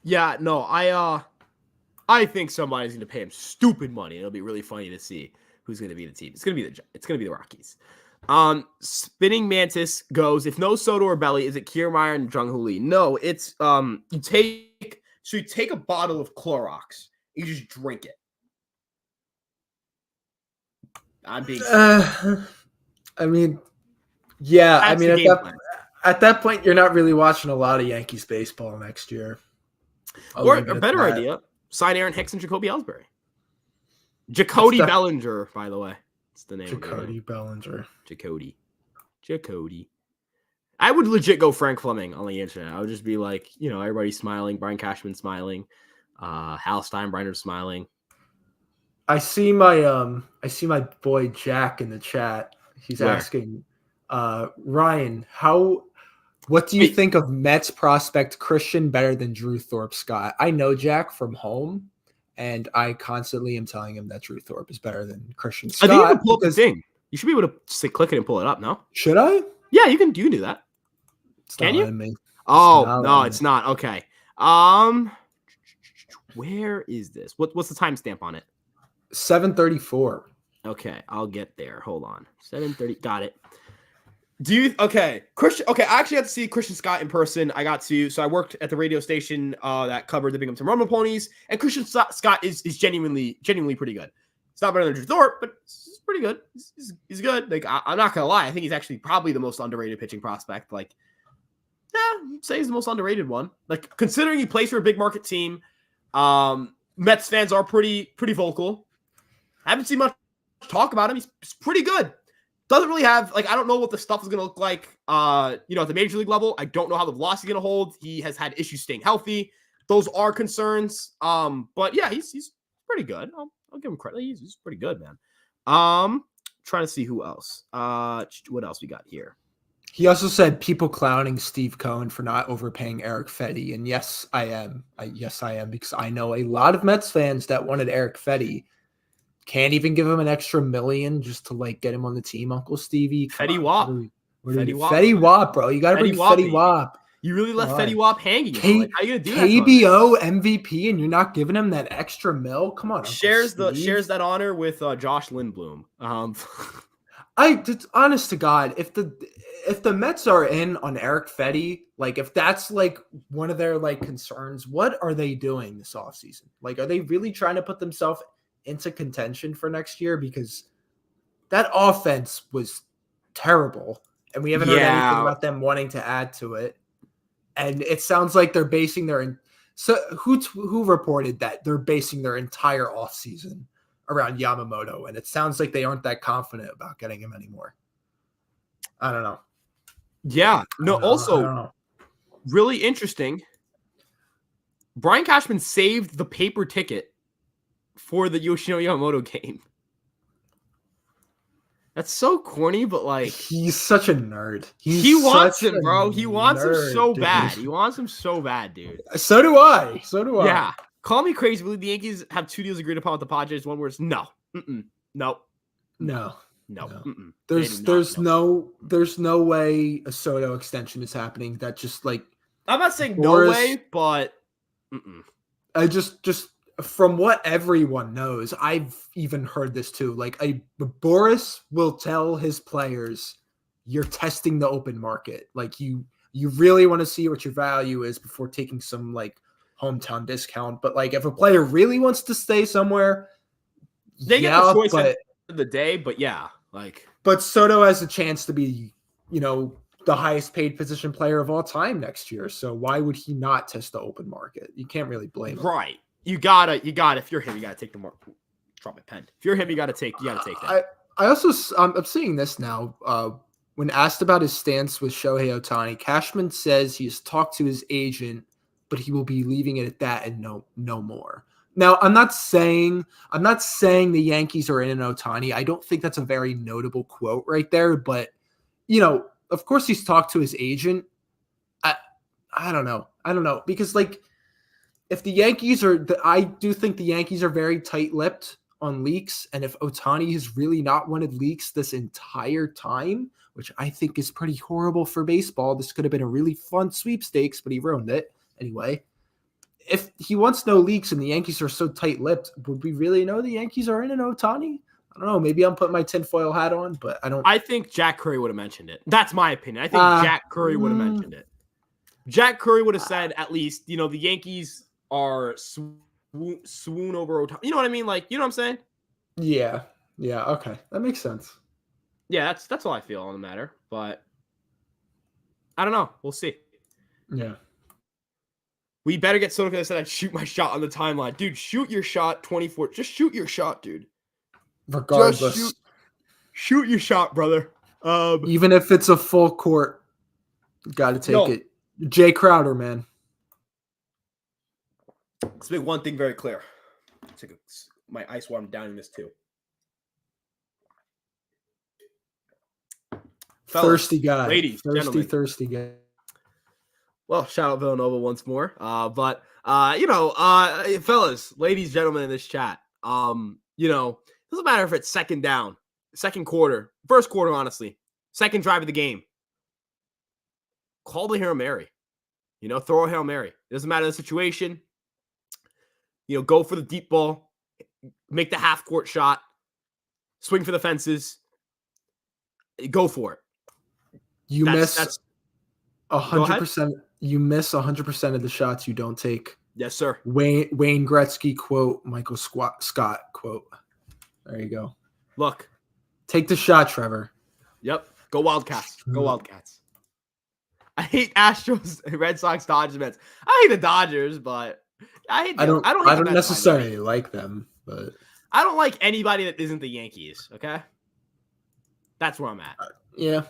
S1: Yeah, no, I think somebody's going to pay him stupid money. It'll be really funny to see who's going to be the team. It's going to be the Rockies. Spinning Mantis goes, if no Soto or Belly, is it Kiermaier and Jung Hoo Lee? No, it's you take a bottle of Clorox, you just drink it. I'm being
S2: I mean, yeah,
S1: That's
S2: I mean at that point you're not really watching a lot of Yankees baseball next year.
S1: Or a better idea, sign Aaron Hicks and Jacoby Ellsbury. Cody Bellinger, by the way. It's the name.
S2: Cody Bellinger.
S1: Cody. I would legit go Frank Fleming on the internet. I would just be like, everybody's smiling. Brian Cashman smiling. Hal Steinbrenner smiling.
S2: I see my boy Jack in the chat. He's asking, Ryan, what do you think of Mets prospect Christian better than Drew Thorpe Scott? I know Jack from home, and I constantly am telling him that Drew Thorpe is better than Christian Scott.
S1: I think you can pull up the thing. You should be able to click it and pull it up, no?
S2: Should I?
S1: Yeah, you can do that. Can you? No, it's not. Okay. Where is this? What's the timestamp on it?
S2: 7:34.
S1: Okay, I'll get there. Hold on. 7:30. Got it. Christian? Okay, I actually got to see Christian Scott in person. So I worked at the radio station that covered the Binghamton Rumble Ponies, and Christian Scott is genuinely pretty good. It's not better than Drew Thorpe, but he's pretty good. He's good. Like I'm not gonna lie, I think he's actually probably the most underrated pitching prospect. Like, yeah, I'd say he's the most underrated one. Like considering he plays for a big market team, Mets fans are pretty vocal. I haven't seen much talk about him. He's pretty good. Doesn't really have, I don't know what the stuff is going to look like, at the major league level. I don't know how the velocity is going to hold. He has had issues staying healthy. Those are concerns. But yeah, he's pretty good. I'll give him credit. He's pretty good, man. Trying to see who else. What else we got here?
S2: He also said people clowning Steve Cohen for not overpaying Eric Fetty. And yes, I am. Yes, I am, because I know a lot of Mets fans that wanted Eric Fetty. Can't even give him an extra $1 million just to get him on the team, Uncle Stevie.
S1: Fetty Wap.
S2: Fetty Wap, bro. You got to bring Fetty Wap.
S1: You really left Fetty Wap hanging. How you gonna do that?
S2: KBO MVP, and you're not giving him that extra $1 million? Come on,
S1: shares that honor with Josh Lindblom.
S2: Honest to God, if the Mets are in on Eric Fetty, if that's one of their concerns, what are they doing this offseason? Are they really trying to put themselves into contention for next year? Because that offense was terrible, and we haven't heard anything about them wanting to add to it. And it sounds like they're basing who reported that they're basing their entire offseason around Yamamoto, and it sounds like they aren't that confident about getting him anymore. I don't know.
S1: Yeah. No, also really interesting. Brian Cashman saved the paper ticket for the Yoshino Yamamoto game. That's so corny, but
S2: he's such a nerd.
S1: He wants him, bro. He wants him so bad. He wants him so bad, dude.
S2: So do I.
S1: Yeah. Call me crazy, but the Yankees have 2 deals agreed upon with the Padres. One word is no. No.
S2: There's no way a Soto extension is happening. That just
S1: I'm not saying Boras, no way, but
S2: I just from what everyone knows, I've even heard this too. Boras will tell his players, "You're testing the open market. You really want to see what your value is before taking some hometown discount. But if a player really wants to stay somewhere,
S1: they get the choice of the day. But yeah,
S2: but Soto has a chance to be, the highest paid position player of all time next year. So why would he not test the open market? You can't really blame him.
S1: Right. You gotta, if you're him, you gotta take the mark. Drop my pen. If you're him, you gotta take that.
S2: I also, I'm seeing this now. When asked about his stance with Shohei Ohtani, Cashman says he has talked to his agent, but he will be leaving it at that and no more. Now, I'm not saying the Yankees are in an Ohtani. I don't think that's a very notable quote right there, but of course he's talked to his agent. I don't know because if the Yankees I do think the Yankees are very tight-lipped on leaks, and if Ohtani has really not wanted leaks this entire time, which I think is pretty horrible for baseball, this could have been a really fun sweepstakes, but he ruined it anyway. If he wants no leaks and the Yankees are so tight-lipped, would we really know the Yankees are in an Ohtani? I don't know. Maybe I'm putting my tinfoil hat on, but I don't.
S1: I think Jack Curry would have mentioned it. That's my opinion. I think Jack Curry would have mentioned it. Jack Curry would have said at least, the Yankees are swoon over Ohtani. You know what I mean? You know what I'm saying?
S2: Yeah. Okay, that makes sense.
S1: Yeah, that's all I feel on the matter. But I don't know. We'll see.
S2: Yeah.
S1: We better get Soto because I said I'd shoot my shot on the timeline. Dude, shoot your shot 24. Just shoot your shot, dude.
S2: Regardless.
S1: Just shoot your shot, brother.
S2: Even if it's a full court, got to take it. Jay Crowder, man.
S1: Let's make one thing very clear. Take my ice while I'm downing this too. Fellas,
S2: thirsty guy.
S1: Ladies, gentlemen.
S2: Thirsty guy.
S1: Well, shout out Villanova once more. But fellas, ladies, gentlemen in this chat, doesn't matter if it's second down, second quarter, first quarter, honestly, second drive of the game. Call the Hail Mary. Throw a Hail Mary. It doesn't matter the situation. Go for the deep ball, make the half court shot, swing for the fences. Go for it.
S2: You miss 100%. You miss 100% of the shots you don't take.
S1: Yes, sir.
S2: Wayne Gretzky quote, Michael Scott quote. There you go.
S1: Look.
S2: Take the shot, Trevor.
S1: Yep. Go Wildcats. Go Wildcats. I hate Astros, Red Sox, Dodgers, Mets. I hate the Dodgers, but I don't
S2: necessarily like them, but
S1: I don't like anybody that isn't the Yankees, okay? That's where I'm at.
S2: Yeah.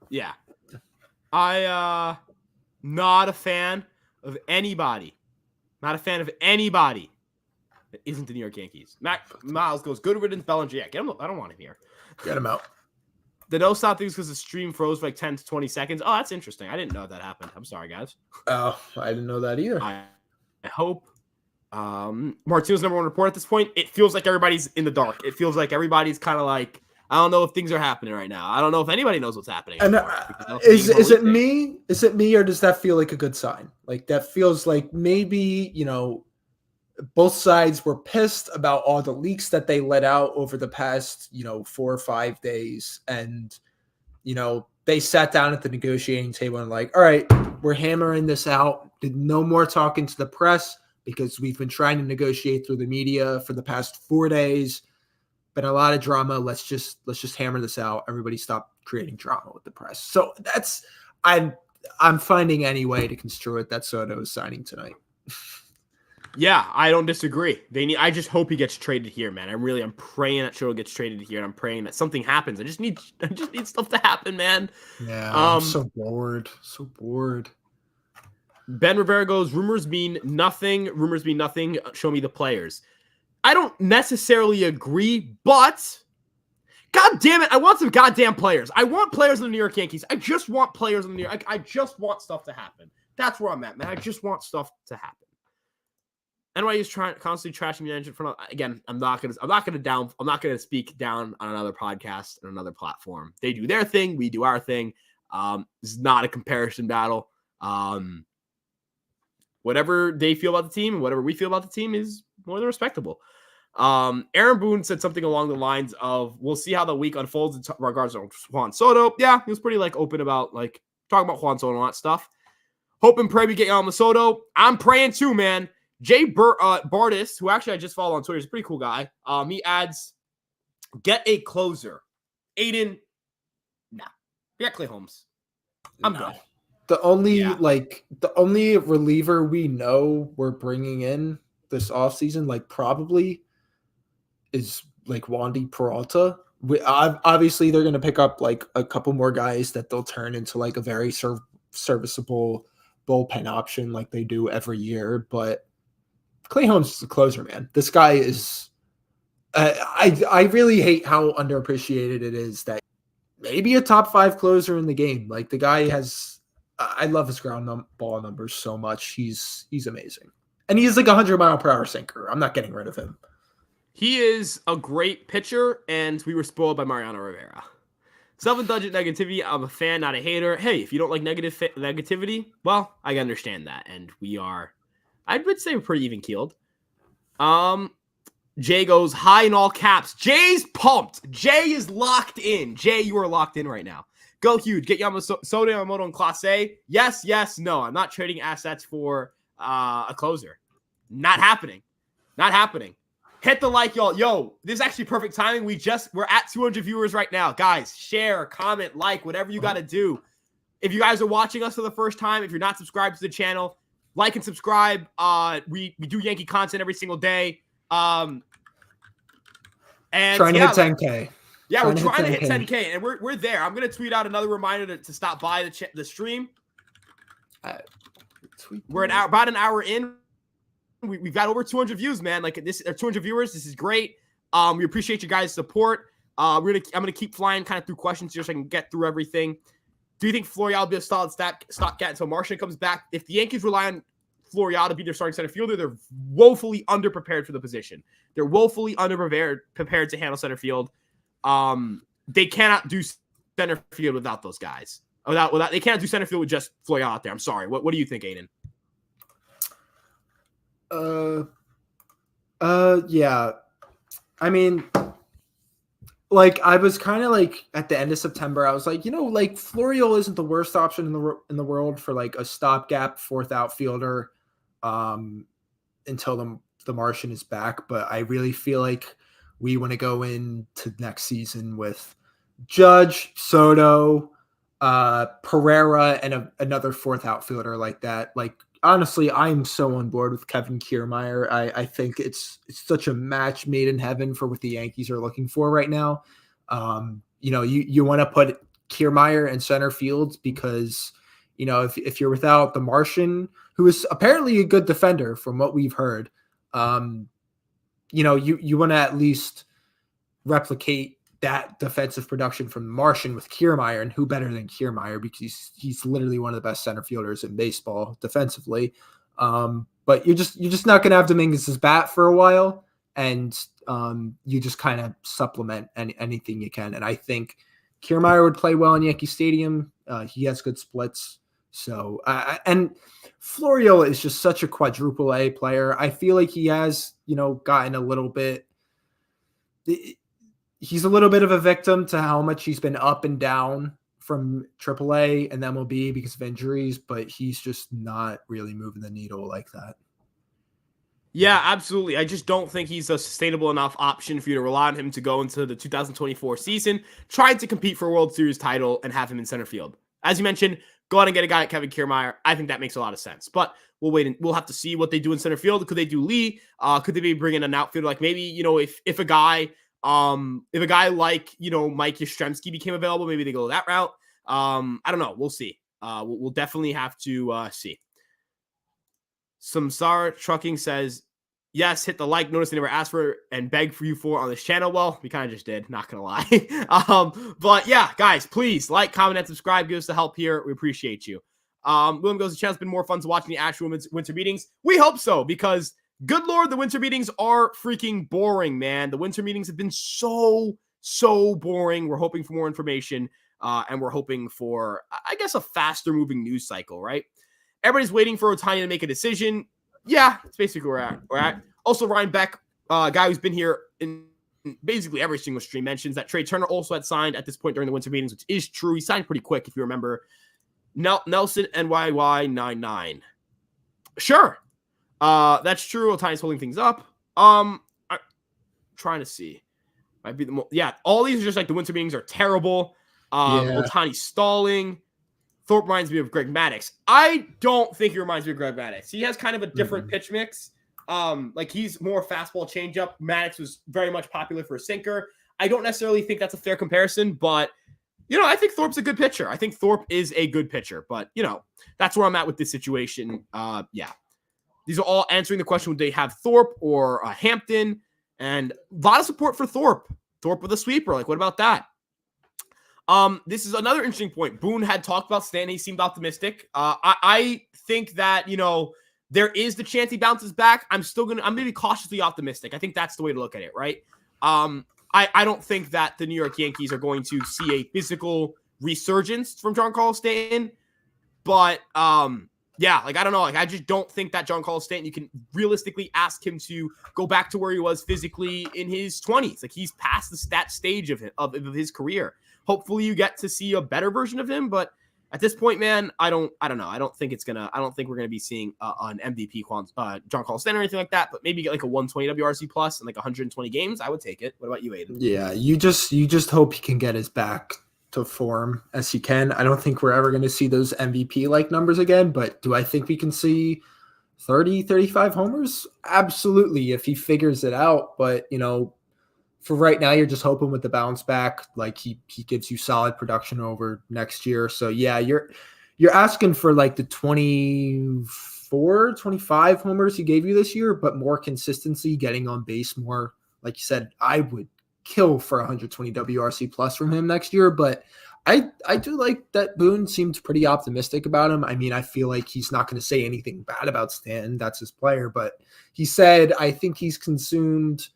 S1: Yeah. I not a fan of anybody. Not a fan of anybody that isn't the New York Yankees. Miles goes, good riddance, Bellinger. Yeah, get him. I don't want him here.
S2: Get him out.
S1: The no stop thing is because the stream froze for 10 to 20 seconds. Oh, that's interesting. I didn't know that happened. I'm sorry, guys.
S2: Oh, I didn't know that either.
S1: I hope Martino's number one report at this point. It feels like everybody's in the dark. It feels like everybody's kind of like, I don't know if things are happening right now. I don't know if anybody knows what's happening.
S2: And is it me? Is it me, or does that feel like a good sign? That feels like maybe, both sides were pissed about all the leaks that they let out over the past, 4 or 5 days. And, they sat down at the negotiating table and all right, we're hammering this out. No more talking to the press because we've been trying to negotiate through the media for the past 4 days. Been a lot of drama. Let's just hammer this out. Everybody stop creating drama with the press. So I'm finding any way to construe it that Soto is signing tonight.
S1: Yeah, I don't disagree. I just hope he gets traded here, man. I'm praying that Soto gets traded here, and I'm praying that something happens. I just need stuff to happen, man.
S2: Yeah, I'm so bored. So bored.
S1: Ben Rivera goes, rumors mean nothing. Rumors mean nothing. Show me the players. I don't necessarily agree, but God damn it, I want some goddamn players. I want players in the New York Yankees. I just want players in the New York. I just want stuff to happen. That's where I'm at, man. I just want stuff to happen. NYU's constantly trashing the engine front. Again, I'm not gonna speak down on another podcast and another platform. They do their thing, we do our thing. This is not a comparison battle. Whatever they feel about the team and whatever we feel about the team is more than respectable. Aaron Boone said something along the lines of, we'll see how the week unfolds in regards to Juan Soto. Yeah, he was pretty open about talking about Juan Soto and all that stuff. Hope and pray we get Yamasoto. I'm praying too, man. Jay Bardis, who actually I just follow on Twitter, is a pretty cool guy. He adds, get a closer. Aiden, nah. Yeah, Clay Holmes. I'm good.
S2: The only reliever we know we're bringing in this offseason, like probably is like Wandy Peralta. Obviously they're going to pick up like a couple more guys that they'll turn into like a very serviceable bullpen option like they do every year. But Clay Holmes is the closer, man. This guy is. I really hate how underappreciated it is that maybe a top 5 closer in the game. Like the guy has. I love his ground ball numbers so much. He's amazing, and he's like 100-mile-per-hour sinker. I'm not getting rid of him.
S1: He is a great pitcher, and we were spoiled by Mariano Rivera. Self-indulgent negativity. I'm a fan, not a hater. Hey, if you don't like negativity, well, I understand that, and we are. I would say we're pretty even keeled. Jay goes high in all caps. Jay's pumped. Jay is locked in. Jay, you are locked in right now. Go huge. Get Yamamoto in Class A. Yes, no. I'm not trading assets for a closer. Not happening. Not happening. Hit the like, y'all. Yo, this is actually perfect timing. We're at 200 viewers right now. Guys, share, comment, like, whatever you got to do. If you guys are watching us for the first time, if you're not subscribed to the channel, like and subscribe. We do Yankee content every single day. And
S2: trying to hit 10K.
S1: Yeah, we're trying to hit 10K, and we're there. I'm gonna tweet out another reminder to stop by the stream. We're about an hour in. We've got over 200 views, man. Like this, 200 viewers. This is great. We appreciate you guys' support. I'm gonna keep flying kind of through questions here so I can get through everything. Do you think Florial will be a solid stopgap until Martian comes back? If the Yankees rely on Florial to be their starting center fielder, they're woefully underprepared for the position. They're woefully underprepared to handle center field. They cannot do center field without those guys. Without they can't do center field with just Florial out there. I'm sorry. What do you think, Aiden?
S2: Yeah. I mean, like I was kind of like at the end of September, I was like, like Florial isn't the worst option in the world for like a stopgap fourth outfielder, until the Martian is back. But I really feel like we want to go into next season with Judge, Soto, Pereira, and another fourth outfielder like that. Like, honestly, I'm so on board with Kevin Kiermaier. I think it's such a match made in heaven for what the Yankees are looking for right now. You want to put Kiermaier in center field because, if you're without the Martian, who is apparently a good defender from what we've heard, you want to at least replicate that defensive production from Martian with Kiermaier, and who better than Kiermaier because he's literally one of the best center fielders in baseball defensively. But you're just not going to have Dominguez's bat for a while, and you just kind of supplement anything you can. And I think Kiermaier would play well in Yankee Stadium. He has good splits. So and Florial is just such a quadruple A player. I feel like he has gotten a little bit. He's a little bit of a victim to how much he's been up and down from AAA and MLB because of injuries, but he's just not really moving the needle like that.
S1: Yeah, absolutely. I just don't think he's a sustainable enough option for you to rely on him to go into the 2024 season, trying to compete for a World Series title and have him in center field. As you mentioned, go out and get a guy like Kevin Kiermaier. I think that makes a lot of sense, but we'll wait and we'll have to see what they do in center field. Could they do Lee? Could they be bringing an outfielder? Like maybe, if a guy like, Mike Yastrzemski became available, maybe they go that route. I don't know. We'll see. We'll definitely have to see. Samsara Trucking says, yes, hit the like. Notice they never asked for and begged for you for on this channel. Well, we kind of just did, not gonna lie. But yeah, guys, please like, comment, and subscribe. Give us the help here. We appreciate you. William goes, the channel's been more fun to watching the actual winter meetings. We hope so, because good Lord, the winter meetings are freaking boring, man. The winter meetings have been so boring. We're hoping for more information, and we're hoping for, I guess, a faster moving news cycle, right? Everybody's waiting for Ohtani to make a decision. Yeah, it's basically where we're at. Also, Ryan Beck, a guy who's been here in basically every single stream, mentions that Trey Turner also had signed at this point during the winter meetings, which is true. He signed pretty quick, if you remember. Nelson NYY99. Sure. That's true. Ohtani's holding things up. I'm trying to see. Might be all these are just like the winter meetings are terrible.
S2: Yeah.
S1: Ohtani stalling. Thorpe reminds me of Greg Maddux. I don't think he reminds me of Greg Maddux. He has kind of a different pitch mix. Like he's more fastball changeup. Maddux was very much popular for a sinker. I don't necessarily think that's a fair comparison, but I think Thorpe's a good pitcher. I think Thorpe is a good pitcher, but that's where I'm at with this situation. Yeah. These are all answering the question: would they have Thorpe or Hampton? And a lot of support for Thorpe. Thorpe with a sweeper. Like, what about that? This is another interesting point. Boone had talked about Stanton. He seemed optimistic. I think that, there is the chance he bounces back. I'm going to be cautiously optimistic. I think that's the way to look at it, right? I don't think that the New York Yankees are going to see a physical resurgence from Giancarlo Stanton, but, yeah, like, I don't know. Like, I just don't think that Giancarlo Stanton, you can realistically ask him to go back to where he was physically in his 20s. Like, he's past that stage of his career. Hopefully you get to see a better version of him, but at this point, man, I don't know. I don't think we're gonna be seeing an MVP Giancarlo Stanton or anything like that. But maybe get like a 120 WRC plus and like 120 games. I would take it. What about you, Aiden?
S2: Yeah, you just hope he can get his back to form as he can. I don't think we're ever going to see those MVP like numbers again, but do I think we can see 30, 35 homers? Absolutely, if he figures it out. But for right now, you're just hoping with the bounce back, like he gives you solid production over next year. So yeah, you're asking for like the 24, 25 homers he gave you this year, but more consistency, getting on base more. Like you said, I would kill for 120 WRC plus from him next year, but I do like that Boone seemed pretty optimistic about him. I mean, I feel like he's not going to say anything bad about Stanton. That's his player, but he said, I think he's consumed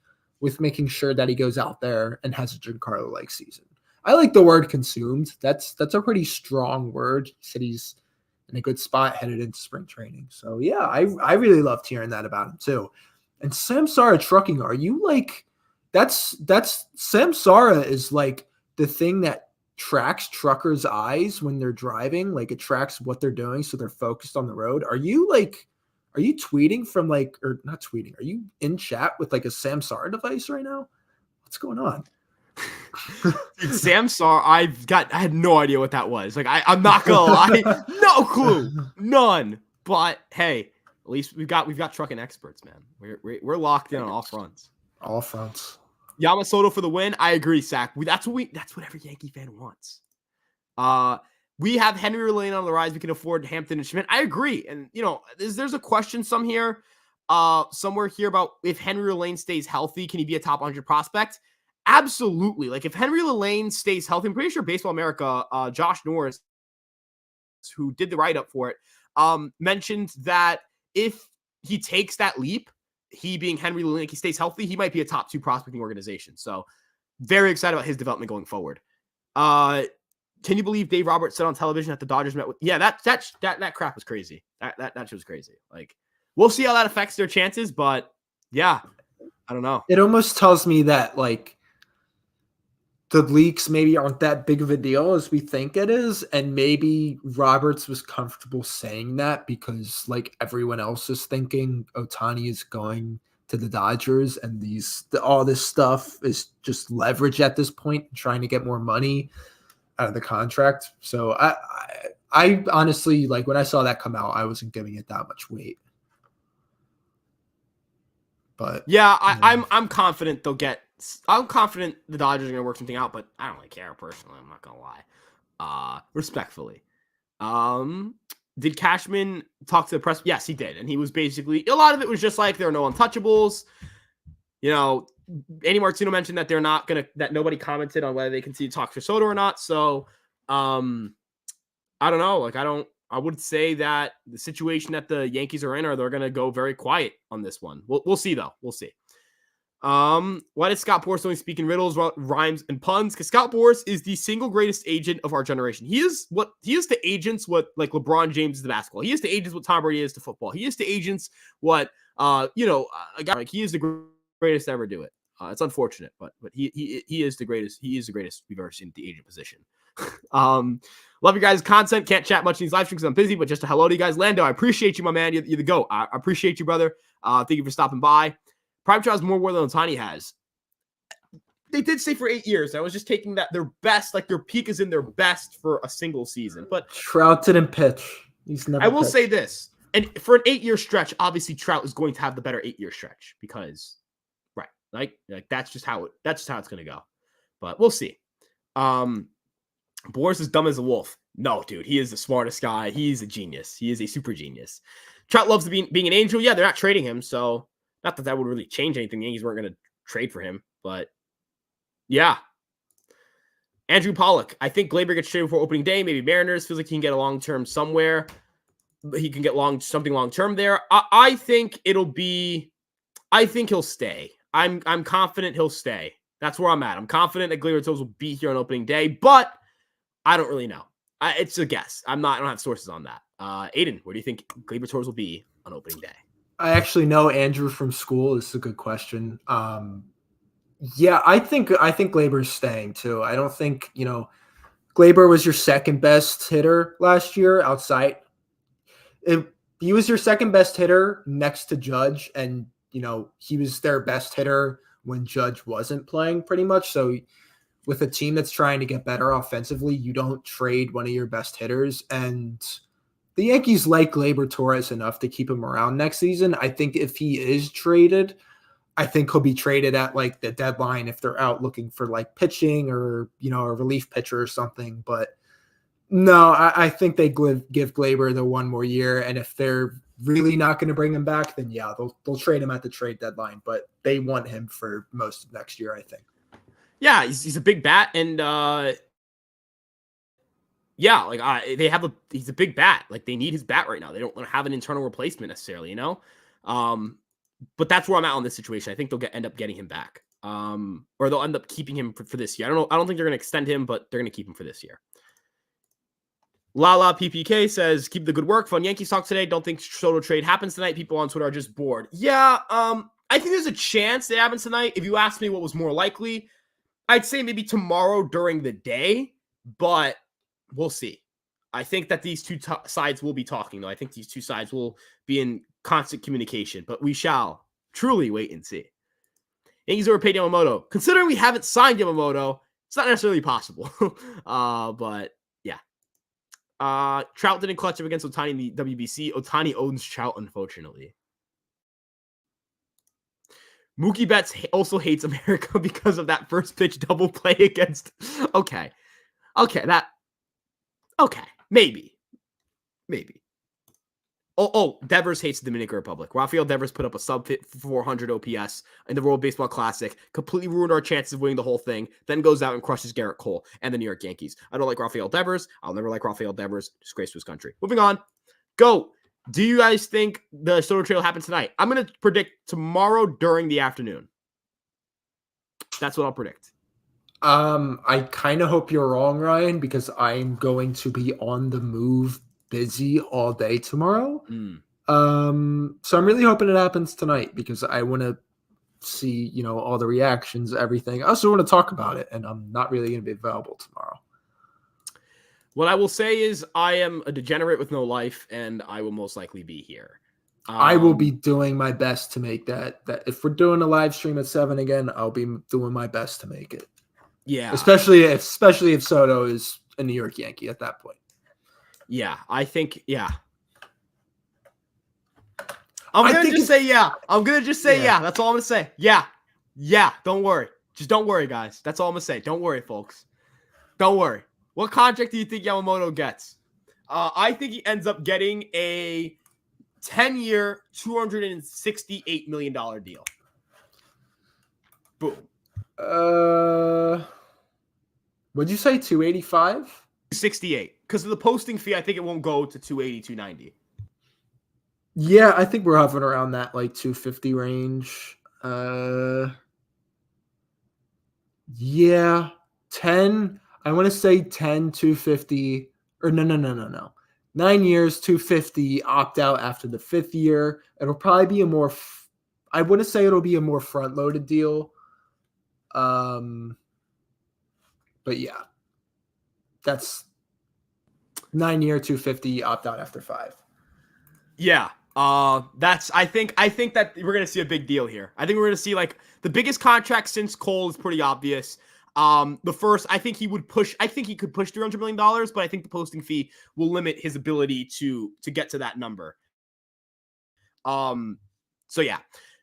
S2: with making sure that he goes out there and has a Giancarlo-like season. I like the word consumed. That's a pretty strong word. He said he's in a good spot headed into spring training. So yeah, I really loved hearing that about him too. And Samsara trucking, are you like, that's Samsara is like the thing that tracks truckers' eyes when they're driving, like it tracks what they're doing so they're focused on the road. Are you tweeting from like, or not tweeting, are you in chat with like a Samsara device right now? What's going on?
S1: Samsara, I had no idea what that was. Like, I'm not gonna lie, no clue, none. But hey, at least we've got trucking experts, man. We're locked in on all fronts.
S2: All fronts.
S1: Yamasoto for the win. I agree, Zach. That's what every Yankee fan wants. We have Henry Lane on the rise. We can afford Hampton and Schmidt. I agree. And there's a question somewhere here about if Henry Lane stays healthy, can he be a top 100 prospect? Absolutely. Like if Henry Lane stays healthy, I'm pretty sure Baseball America, Josh Norris, who did the write-up for it, mentioned that if he takes that leap, he being Henry Lane, he stays healthy, he might be a top 2 prospecting organization. So very excited about his development going forward. Can you believe Dave Roberts said on television that the Dodgers met with? Yeah, that crap was crazy. That shit was crazy. Like, we'll see how that affects their chances, but yeah, I don't know.
S2: It almost tells me that like the leaks maybe aren't that big of a deal as we think it is, and maybe Roberts was comfortable saying that because like everyone else is thinking Ohtani is going to the Dodgers, and all this stuff is just leverage at this point, trying to get more money out of the contract. So I honestly, like when I saw that come out, I wasn't giving it that much weight. But
S1: yeah, I'm confident they'll get. I'm confident the Dodgers are going to work something out, but I don't really care personally. I'm not going to lie. Respectfully. Did Cashman talk to the press? Yes, he did. And he was basically, a lot of it was just like, there are no untouchables. Andy Martino mentioned that that nobody commented on whether they continue to talk to Soto or not. So, I don't know. Like, I would say that the situation that the Yankees are in, they're going to go very quiet on this one. We'll see though. We'll see. Why does Scott Boras only speak in riddles, rhymes, and puns? Because Scott Boras is the single greatest agent of our generation. He is to agents what like LeBron James is to basketball. He is to agents what Tom Brady is to football. He is to agents what a guy like he is the greatest to ever do it. It's unfortunate, but he is the greatest. He is the greatest we've ever seen at the agent position. Love you guys' content. Can't chat much in these live streams because I'm busy, but just a hello to you guys. Lando, I appreciate you, my man. You're the GOAT. I appreciate you, brother. Thank you for stopping by. Prime Child has more war than Ohtani has. they did say for 8 years. I was just taking that their best, like their peak is in their best for a single season. But
S2: Trout didn't pitch. He's never
S1: I will
S2: pitched.
S1: say this, and for an 8-year stretch, obviously Trout is going to have the better 8-year stretch because, right, like that's just how it's going to go. But we'll see. Boras is dumb as a wolf. No, dude, he is the smartest guy. He's a genius. He is a super genius. Trout loves being an Angel. Yeah, they're not trading him, so not that would really change anything. The Yankees weren't going to trade for him, but yeah. Andrew Pollock. I think Gleyber gets traded before opening day. Maybe Mariners. Feels like he can get a long-term somewhere. He can get something long-term there. I think he'll stay. I'm confident he'll stay. That's where I'm at. I'm confident that Gleyber Torres will be here on opening day, but I don't really know. It's a guess. I don't have sources on that. Aiden, where do you think Gleyber Torres will be on opening day?
S2: I actually know Andrew from school. This is a good question. Yeah, I think Gleyber's staying too. I don't think, Gleyber was your second best hitter last year outside. He was your second best hitter next to Judge, and he was their best hitter when Judge wasn't playing pretty much. So with a team that's trying to get better offensively, you don't trade one of your best hitters. And the Yankees like Gleyber Torres enough to keep him around next season. I think if he is traded, I think he'll be traded at like the deadline if they're out looking for like pitching or, a relief pitcher or something. But no, I think they give Gleyber the one more year. And if they're really not going to bring him back, then yeah, they'll trade him at the trade deadline. But they want him for most of next year, I think.
S1: Yeah, he's a big bat, and he's a big bat. Like they need his bat right now. They don't have an internal replacement necessarily, But that's where I'm at on this situation. I think they'll end up getting him back, or they'll end up keeping him for this year. I don't know. I don't think they're going to extend him, but they're going to keep him for this year. Lala PPK says, keep the good work. Fun Yankees talk today. Don't think Soto trade happens tonight. People on Twitter are just bored. Yeah, I think there's a chance it happens tonight. If you ask me what was more likely, I'd say maybe tomorrow during the day, but we'll see. I think that these two sides will be talking, though. I think these two sides will be in constant communication, but we shall truly wait and see. Yankees overpaid Yamamoto. Considering we haven't signed Yamamoto, it's not necessarily possible. But yeah. Trout didn't clutch up against Ohtani in the WBC. Ohtani owns Trout, unfortunately. Mookie Betts also hates America because of that first pitch double play against. Okay. Maybe. Devers hates the Dominican Republic. Rafael Devers put up a sub 400 OPS in the World Baseball Classic, completely ruined our chances of winning the whole thing, then goes out and crushes Garrett Cole and the New York Yankees. I don't like Rafael Devers. I'll never like Rafael Devers. Disgrace to his country. Moving on. Go. Do you guys think the Soto trade will happen tonight? I'm going to predict tomorrow during the afternoon. That's what I'll predict.
S2: I kind of hope you're wrong, Ryan, because I'm going to be on the move, busy all day tomorrow. So I'm really hoping it happens tonight because I want to see, all the reactions, everything. I also want to talk about it, and I'm not really going to be available tomorrow.
S1: What I will say is I am a degenerate with no life, and I will most likely be here.
S2: I will be doing my best to make that if we're doing a live stream at 7 again, I'll be doing my best to make it.
S1: Yeah.
S2: Especially if Soto is a New York Yankee at that point.
S1: Yeah, I think, yeah. I'm going to just say yeah. That's all I'm going to say. Yeah. Don't worry. Just don't worry, guys. That's all I'm going to say. Don't worry, folks. Don't worry. What contract do you think Yamamoto gets? I think he ends up getting a 10-year, $268 million deal. Boom.
S2: What'd you say, 285?
S1: 68. Because of the posting fee, I think it won't go to 280, 290.
S2: Yeah, I think we're hovering around that like 250 range. Yeah, 10. I want to say 10, 250, or no. 9 years, 250, opt out after the 5th year. It'll probably be I want to say it'll be a more front-loaded deal. But yeah, that's 9 year, 250, opt out after 5.
S1: Yeah. I think that we're gonna see a big deal here. I think we're gonna see like the biggest contract since Cole is pretty obvious. The first, I think he could push $300 million, but I think the posting fee will limit his ability to get to that number. So yeah.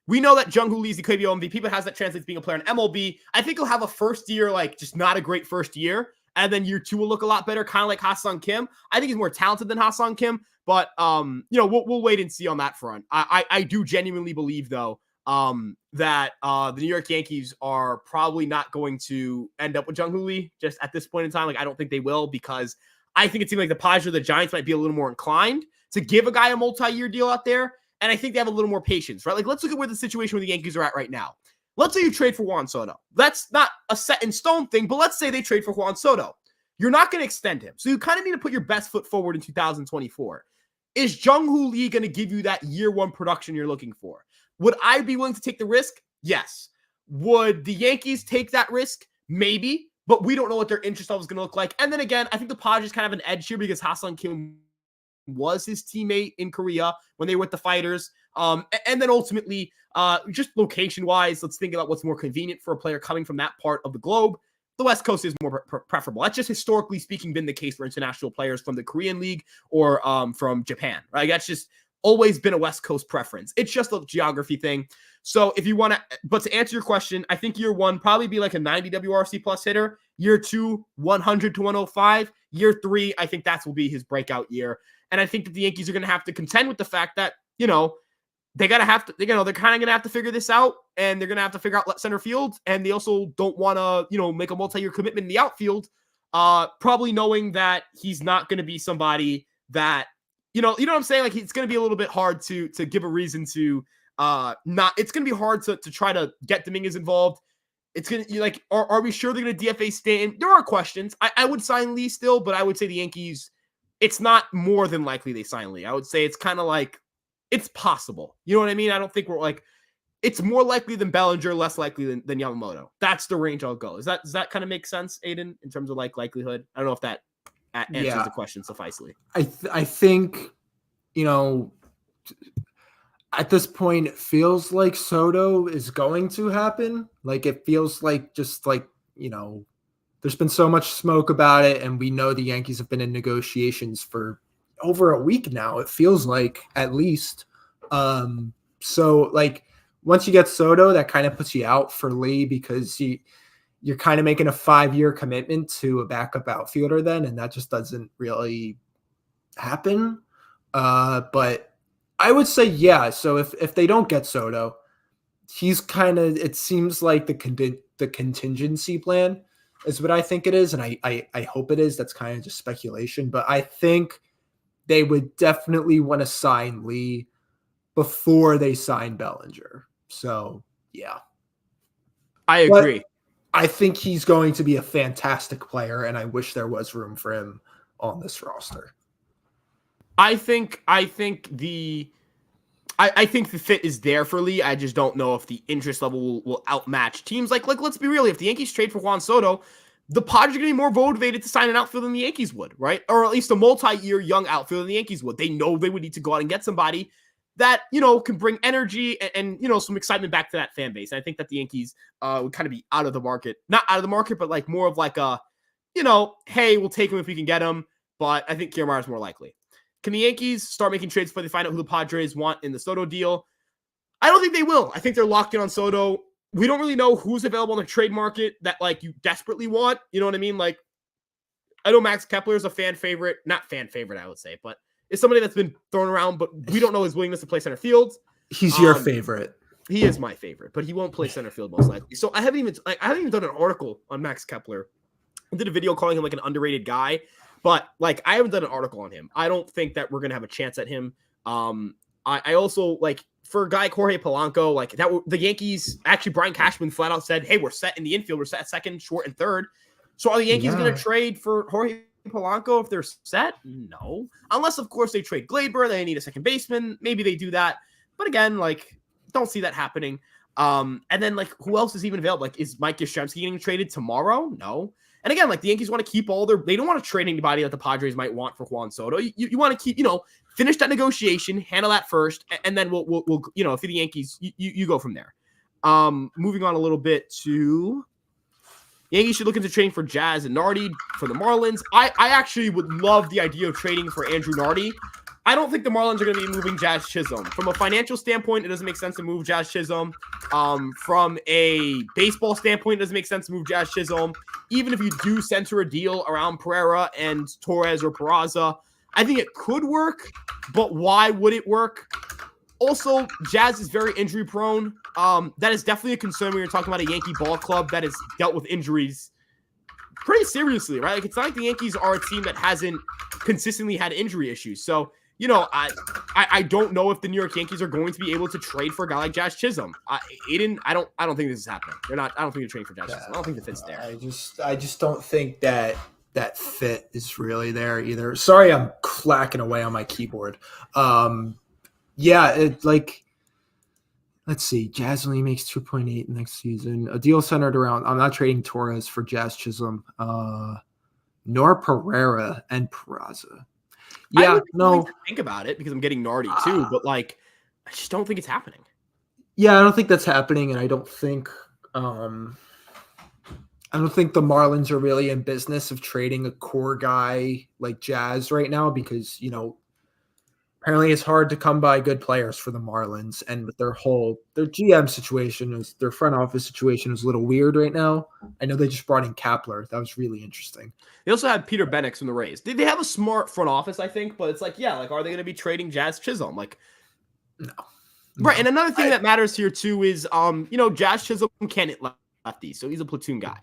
S1: We know that Jung Hoo Lee is the KBO MVP, but has that translates being a player in MLB. I think he'll have a first year, like just not a great first year. And then year 2 will look a lot better, kind of like Ha-Seong Kim. I think he's more talented than Ha-Seong Kim, but we'll wait and see on that front. I do genuinely believe though, that the New York Yankees are probably not going to end up with Jung Hoo Lee just at this point in time. Like I don't think they will, because I think it seems like the Padres or the Giants might be a little more inclined to give a guy a multi-year deal out there. And I think they have a little more patience, right? Like, let's look at where the situation with the Yankees are at right now. Let's say you trade for Juan Soto. That's not a set in stone thing, but let's say they trade for Juan Soto. You're not going to extend him. So you kind of need to put your best foot forward in 2024. Is Jung Hoo Lee going to give you that year 1 production you're looking for? Would I be willing to take the risk? Yes. Would the Yankees take that risk? Maybe, but we don't know what their interest level is going to look like. And then again, I think the Padres kind of have an edge here because Ha-Seong Kim was his teammate in Korea when they were with the Fighters. And then ultimately, just location-wise, let's think about what's more convenient for a player coming from that part of the globe. The West Coast is more preferable. That's just historically speaking been the case for international players from the Korean League or from Japan, right? That's just always been a West Coast preference. It's just a geography thing. So if you want to, but to answer your question, I think year 1 probably be like a 90 WRC plus hitter. Year 2, 100 to 105. Year 3, I think that will be his breakout year. And I think that the Yankees are going to have to contend with the fact that, they're kind of going to have to figure this out, and they're going to have to figure out center field. And they also don't want to, make a multi-year commitment in the outfield, probably knowing that he's not going to be somebody that, you know what I'm saying? Like, it's going to be a little bit hard to give a reason to it's going to be hard to try to get Dominguez involved. It's going to are we sure they're going to DFA Stanton? There are questions. I would sign Lee still, but I would say the Yankees, it's not more than likely they sign Lee. I would say it's kind of like, it's possible. You know what I mean? I don't think we're like, it's more likely than Bellinger, less likely than Yamamoto. That's the range I'll go. Does that kind of make sense, Aiden, in terms of like likelihood? I don't know if that answers the question sufficiently.
S2: I think, at this point, it feels like Soto is going to happen. Like, it feels like just like, there's been so much smoke about it, and we know the Yankees have been in negotiations for over a week now. It feels like, at least. So, like, once you get Soto, that kind of puts you out for Lee, because you're kind of making a 5-year commitment to a backup outfielder then, and that just doesn't really happen. But I would say, yeah. So if they don't get Soto, he's kind of, it seems like the contingency plan is what I think it is. And I hope it is. That's kind of just speculation, but I think they would definitely want to sign Lee before they sign Bellinger. So yeah,
S1: I agree.
S2: But I think he's going to be a fantastic player, and I wish there was room for him on this roster.
S1: I think the fit is there for Lee. I just don't know if the interest level will outmatch teams. Like let's be real. If the Yankees trade for Juan Soto, the Padres are going to be more motivated to sign an outfielder than the Yankees would, right? Or at least a multi-year young outfielder than the Yankees would. They know they would need to go out and get somebody that, can bring energy and some excitement back to that fan base. And I think that the Yankees would kind of be out of the market. Not out of the market, but like more of like a, hey, we'll take him if we can get him. But I think Kiermaier is more likely. Can the Yankees start making trades before they find out who the Padres want in the Soto deal? I don't think they will. I think they're locked in on Soto. We don't really know who's available on the trade market that like you desperately want. You know what I mean? Like, I know Max Kepler is a fan favorite, not fan favorite, I would say, but is somebody that's been thrown around, but we don't know his willingness to play center field.
S2: He's your favorite.
S1: He is my favorite, but he won't play center field most likely. So I haven't even done an article on Max Kepler. I did a video calling him like an underrated guy, but like I haven't done an article on him. I don't think that we're gonna have a chance at him. I also like for a guy like Jorge Polanco, like that the Yankees actually Brian Cashman flat out said, "Hey, we're set in the infield. We're set at second, short, and third." So are the Yankees going to trade for Jorge Polanco if they're set? No, unless of course they trade Gleyber. They need a second baseman. Maybe they do that, but again, like don't see that happening. And then like who else is even available? Like is Mike Yastrzemski getting traded tomorrow? No. And again, like the Yankees want to keep they don't want to trade anybody that the Padres might want for Juan Soto. You want to keep, finish that negotiation, handle that first, and then we'll if you're the Yankees, you go from there. Moving on a little bit to Yankees should look into trading for Jazz and Nardi for the Marlins. I actually would love the idea of trading for Andrew Nardi. I don't think the Marlins are going to be moving Jazz Chisholm. From a financial standpoint, it doesn't make sense to move Jazz Chisholm. From a baseball standpoint, it doesn't make sense to move Jazz Chisholm. Even if you do center a deal around Pereira and Torres or Peraza, I think it could work, but why would it work? Also, Jazz is very injury prone. That is definitely a concern when you're talking about a Yankee ball club that has dealt with injuries pretty seriously, right? Like, it's not like the Yankees are a team that hasn't consistently had injury issues. So, I don't know if the New York Yankees are going to be able to trade for a guy like Jazz Chisholm. Aiden, I don't think this is happening. I don't think they're trading for Jazz Chisholm. I don't think the fit's there.
S2: I just don't think that fit is really there either. Sorry, I'm clacking away on my keyboard. Let's see. Jazz only makes 2.8 next season. A deal centered around, I'm not trading Torres for Jazz Chisholm, nor Pereira and Peraza. Yeah, no.
S1: Think about it because I'm getting Nardi too, but I just don't think it's happening.
S2: Yeah, I don't think that's happening, and I don't think the Marlins are really in business of trading a core guy like Jazz right now because apparently it's hard to come by good players for the Marlins, and with their GM situation their front office situation is a little weird right now. I know they just brought in Kapler. That was really interesting.
S1: They also had Peter Benix from the Rays. They have a smart front office, I think, but it's are they going to be trading Jazz Chisholm?
S2: No.
S1: Right, and another thing that matters here too is, Jazz Chisholm can't hit lefty, so he's a platoon guy.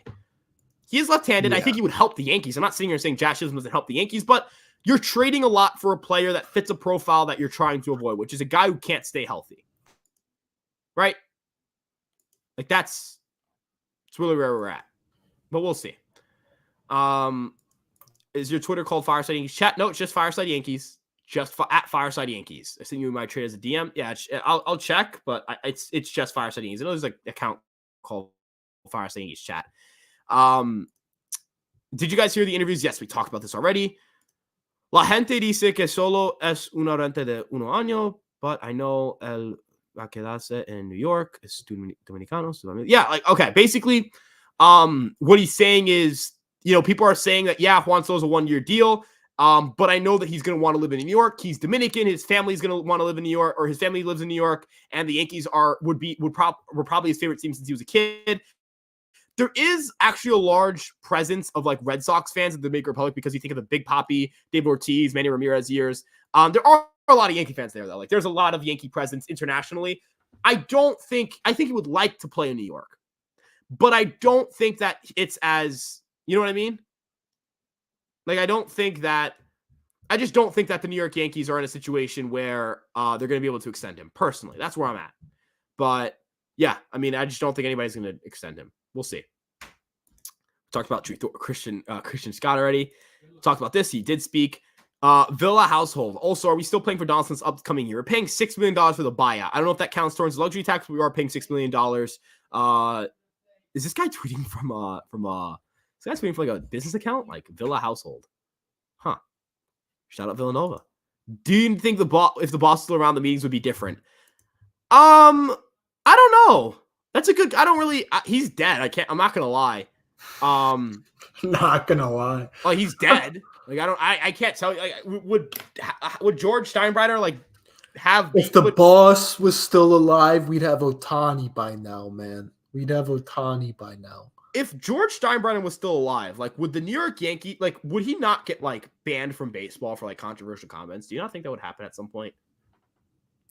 S1: He is left-handed. Yeah. I think he would help the Yankees. I'm not sitting here saying Jazz Chisholm doesn't help the Yankees, but you're trading a lot for a player that fits a profile that you're trying to avoid, which is a guy who can't stay healthy. Right? That's really where we're at. But we'll see. Is your Twitter called Fireside Yankees Chat? No, it's just Fireside Yankees. Just at Fireside Yankees. I think you might trade as a DM. Yeah, I'll check, but it's just Fireside Yankees. I know there's an account called Fireside Yankees Chat. Did you guys hear the interviews? Yes, we talked about this already. La gente dice que solo es una renta de 1 año, but I know él va a quedarse in New York. Es dominicano. Yeah, okay. Basically, what he's saying is, people are saying that, yeah, Juan Soto's a 1-year deal, but I know that he's going to want to live in New York. He's Dominican. His family's going to want to live in New York, or his family lives in New York, and the Yankees were probably his favorite team since he was a kid. There is actually a large presence of Red Sox fans in the Dominican Republic because you think of the Big Papi, David Ortiz, Manny Ramirez years. There are a lot of Yankee fans there, though. There's a lot of Yankee presence internationally. I think he would like to play in New York, but I don't think that it's as, you know what I mean? I just don't think that the New York Yankees are in a situation where they're going to be able to extend him. Personally, that's where I'm at. But yeah, I just don't think anybody's going to extend him. We'll see. Talked about Christian Scott already. Talked about this. He did speak. Villa household. Also, are we still paying for Donaldson's upcoming year? We're paying $6 million for the buyout. I don't know if that counts towards the luxury tax, but we are paying $6 million. Is this guy tweeting from this guy's tweeting from a business account? Villa household. Huh. Shout out Villanova. Do you think if the boss still around, the meetings would be different? I don't know. That's a good. I don't really. He's dead. I'm not gonna lie.
S2: Not gonna lie.
S1: Oh, he's dead. I can't tell you. Would George Steinbrenner have?
S2: If the boss was still alive, we'd have Ohtani by now, man. We'd have Ohtani by now.
S1: If George Steinbrenner was still alive, would the New York Yankee would he not get banned from baseball for controversial comments? Do you not think that would happen at some point?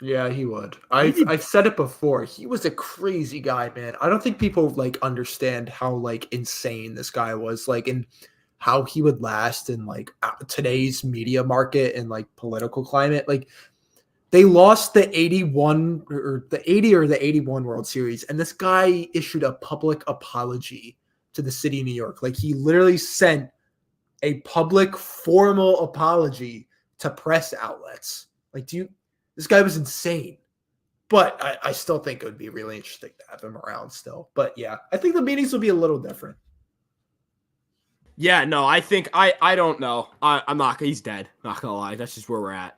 S2: Yeah, he would. I've said it before. He was a crazy guy, man. I don't think people understand how insane this guy was, and how he would last in today's media market and political climate. They lost the 81 or the 80 or the 81 World Series, and this guy issued a public apology to the city of New York. He literally sent a public formal apology to press outlets. This guy was insane, but I still think it would be really interesting to have him around still. But yeah, I think the meetings will be a little different.
S1: Yeah, no, I think I don't know. I'm not. He's dead. Not gonna lie. That's just where we're at.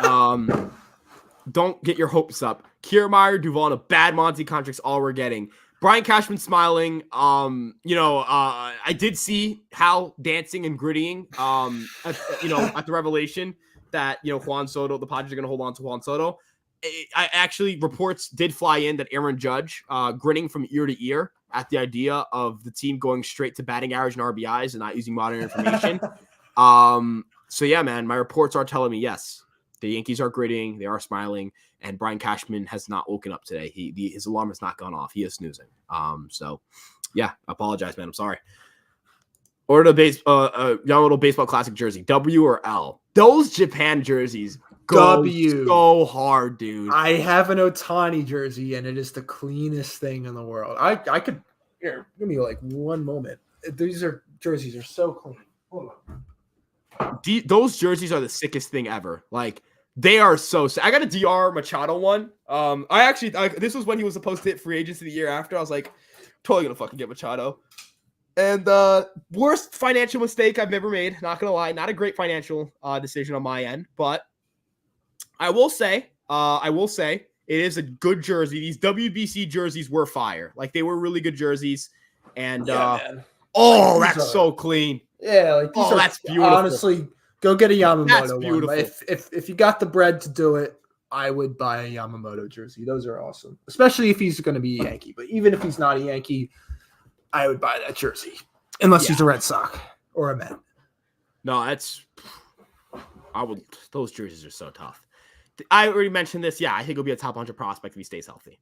S1: Don't get your hopes up. Kiermaier, Duvall, and a bad Monty contract's all we're getting. Brian Cashman smiling. I did see Hal dancing and grittying. At the revelation that Juan Soto, the Padres are going to hold on to Juan Soto. Reports did fly in that Aaron Judge grinning from ear to ear at the idea of the team going straight to batting average and RBIs and not using modern information. So yeah, man, my reports are telling me yes. The Yankees are gritting, they are smiling, and Brian Cashman has not woken up today. His alarm has not gone off. He is snoozing. So, yeah, I apologize, man. I'm sorry. Order the Yamamoto Baseball Classic jersey, W or L? Those Japan jerseys go so hard, dude.
S2: I have an Ohtani jersey, and it is the cleanest thing in the world. I could here. Give me like one moment. These jerseys are so clean. Hold on.
S1: Those jerseys are the sickest thing ever. Like, they are so sick. I got a DR Machado one. This was when he was supposed to hit free agency the year after. I was like, totally gonna fucking get Machado. And worst financial mistake I've ever made. Not gonna lie, not a great financial decision on my end, but I will say it is a good jersey. These WBC jerseys were fire. Like, they were really good jerseys. And
S2: man.
S1: That's so clean.
S2: Yeah, like these
S1: that's beautiful.
S2: Honestly, go get a Yamamoto
S1: That's beautiful.
S2: one. If you got the bread to do it, I would buy a Yamamoto jersey. Those are awesome, especially if he's going to be a Yankee. But even if he's not a Yankee, I would buy that jersey, unless he's a Red Sox or a Met.
S1: No, those jerseys are so tough. I already mentioned this. Yeah, I think he'll be a top 100 prospect if he stays healthy.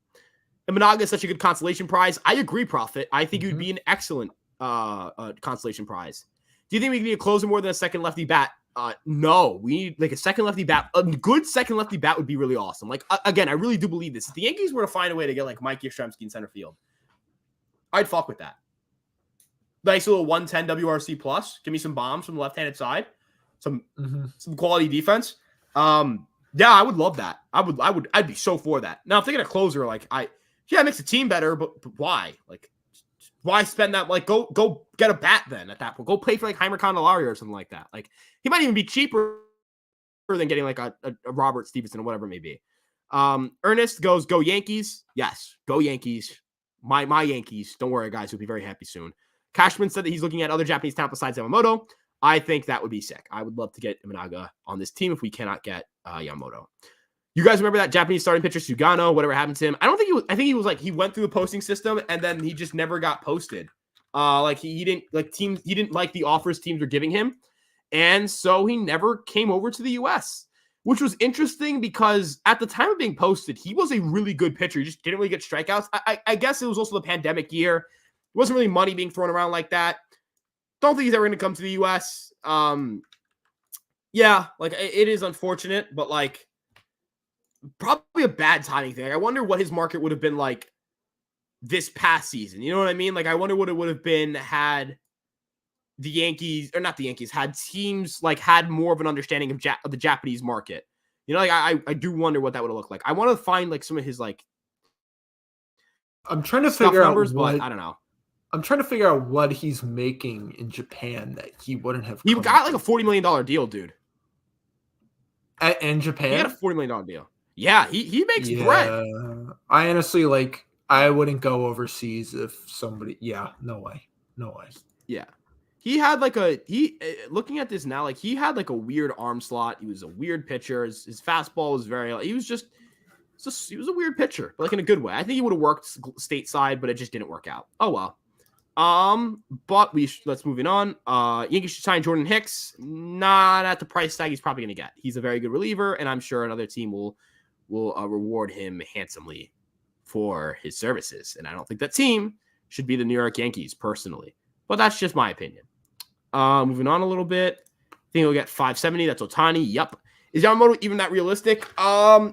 S1: And Managa is such a good consolation prize. I agree, Prophet. I think he would be an excellent consolation prize. Do you think we need a closer more than a second lefty bat? No, we need like a second lefty bat. A good second lefty bat would be really awesome. Like, again, I really do believe this. If the Yankees were to find a way to get like Mike Yastrzemski in center field, I'd fuck with that. Nice little 110 WRC plus. Give me some bombs from the left-handed side. Some quality defense. Yeah, I would love that. I'd be so for that. Now, if they get a closer, like it makes the team better, but why? Like, why spend that? Like, go get a bat then at that point. Go play for like Heimer Candelario or something like that. Like, he might even be cheaper than getting like a Robert Stevenson or whatever it may be. Ernest goes, go Yankees. Yes, go Yankees. My Yankees. Don't worry, guys. We'll be very happy soon. Cashman said that he's looking at other Japanese talent besides Yamamoto. I think that would be sick. I would love to get Imanaga on this team if we cannot get Yamamoto. You guys remember that Japanese starting pitcher Sugano? Whatever happened to him? I think he was like, he went through the posting system and then he just never got posted. He didn't like the offers teams were giving him, and so he never came over to the U.S., which was interesting because at the time of being posted, he was a really good pitcher. He just didn't really get strikeouts. I guess it was also the pandemic year. It wasn't really money being thrown around like that. Don't think he's ever going to come to the U.S. Yeah, like, it is unfortunate, but like, probably a bad timing thing. I wonder what his market would have been like this past season. You know what I mean? Like, I wonder what it would have been had the Yankees, or not the Yankees, had teams like had more of an understanding of the Japanese market. You know, like, I do wonder what that would have looked like. I want to find like some of his like.
S2: I'm trying to figure
S1: numbers,
S2: out what,
S1: but I don't know.
S2: I'm trying to figure out what he's making in Japan that he wouldn't have.
S1: He got like a $40 million deal, dude.
S2: In Japan?
S1: He got a $40 million deal. Yeah, he makes bread.
S2: I honestly, like, I wouldn't go overseas if somebody. Yeah, no way.
S1: Yeah, he had like looking at this now, like, he had like a weird arm slot. He was a weird pitcher. His fastball was he was a weird pitcher, but like in a good way. I think he would have worked stateside, but it just didn't work out. Oh well. But let's moving on. Yankees should sign Jordan Hicks. Not at the price tag he's probably going to get. He's a very good reliever, and I'm sure another team will reward him handsomely for his services. And I don't think that team should be the New York Yankees, personally. But that's just my opinion. Moving on a little bit. I think he'll get 570. That's Ohtani. Yep. Is Yamamoto even that realistic?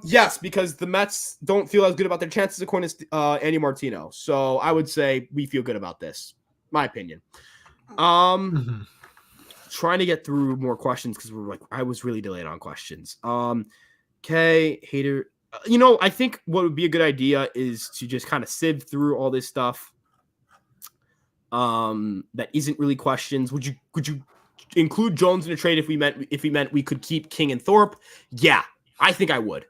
S1: Yes, because the Mets don't feel as good about their chances according to Andy Martino. So I would say we feel good about this. My opinion. Trying to get through more questions because I was really delayed on questions. Okay, hater. I think what would be a good idea is to just kind of sieve through all this stuff. That isn't really questions. Would you include Jones in a trade if we meant we could keep King and Thorpe? Yeah, I think I would.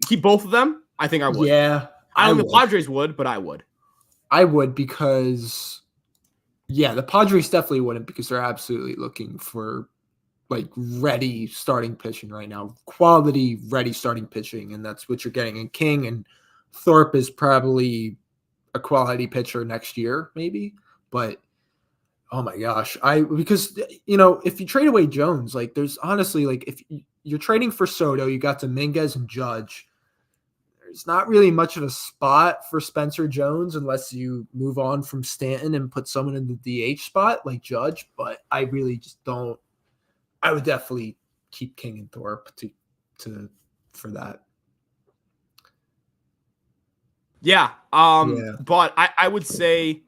S1: Keep both of them? I think I would.
S2: Yeah.
S1: I don't think the Padres would, but I would.
S2: I would because, the Padres definitely wouldn't because they're absolutely looking for like ready starting pitching right now, quality ready starting pitching, and that's what you're getting in King. And Thorpe is probably a quality pitcher next year, maybe. But oh my gosh, because if you trade away Jones, like there's honestly like if you're trading for Soto, you got Dominguez and Judge. There's not really much of a spot for Spencer Jones unless you move on from Stanton and put someone in the DH spot like Judge. But I really just don't. I would definitely keep King and Thorpe for that.
S1: Yeah. But I would say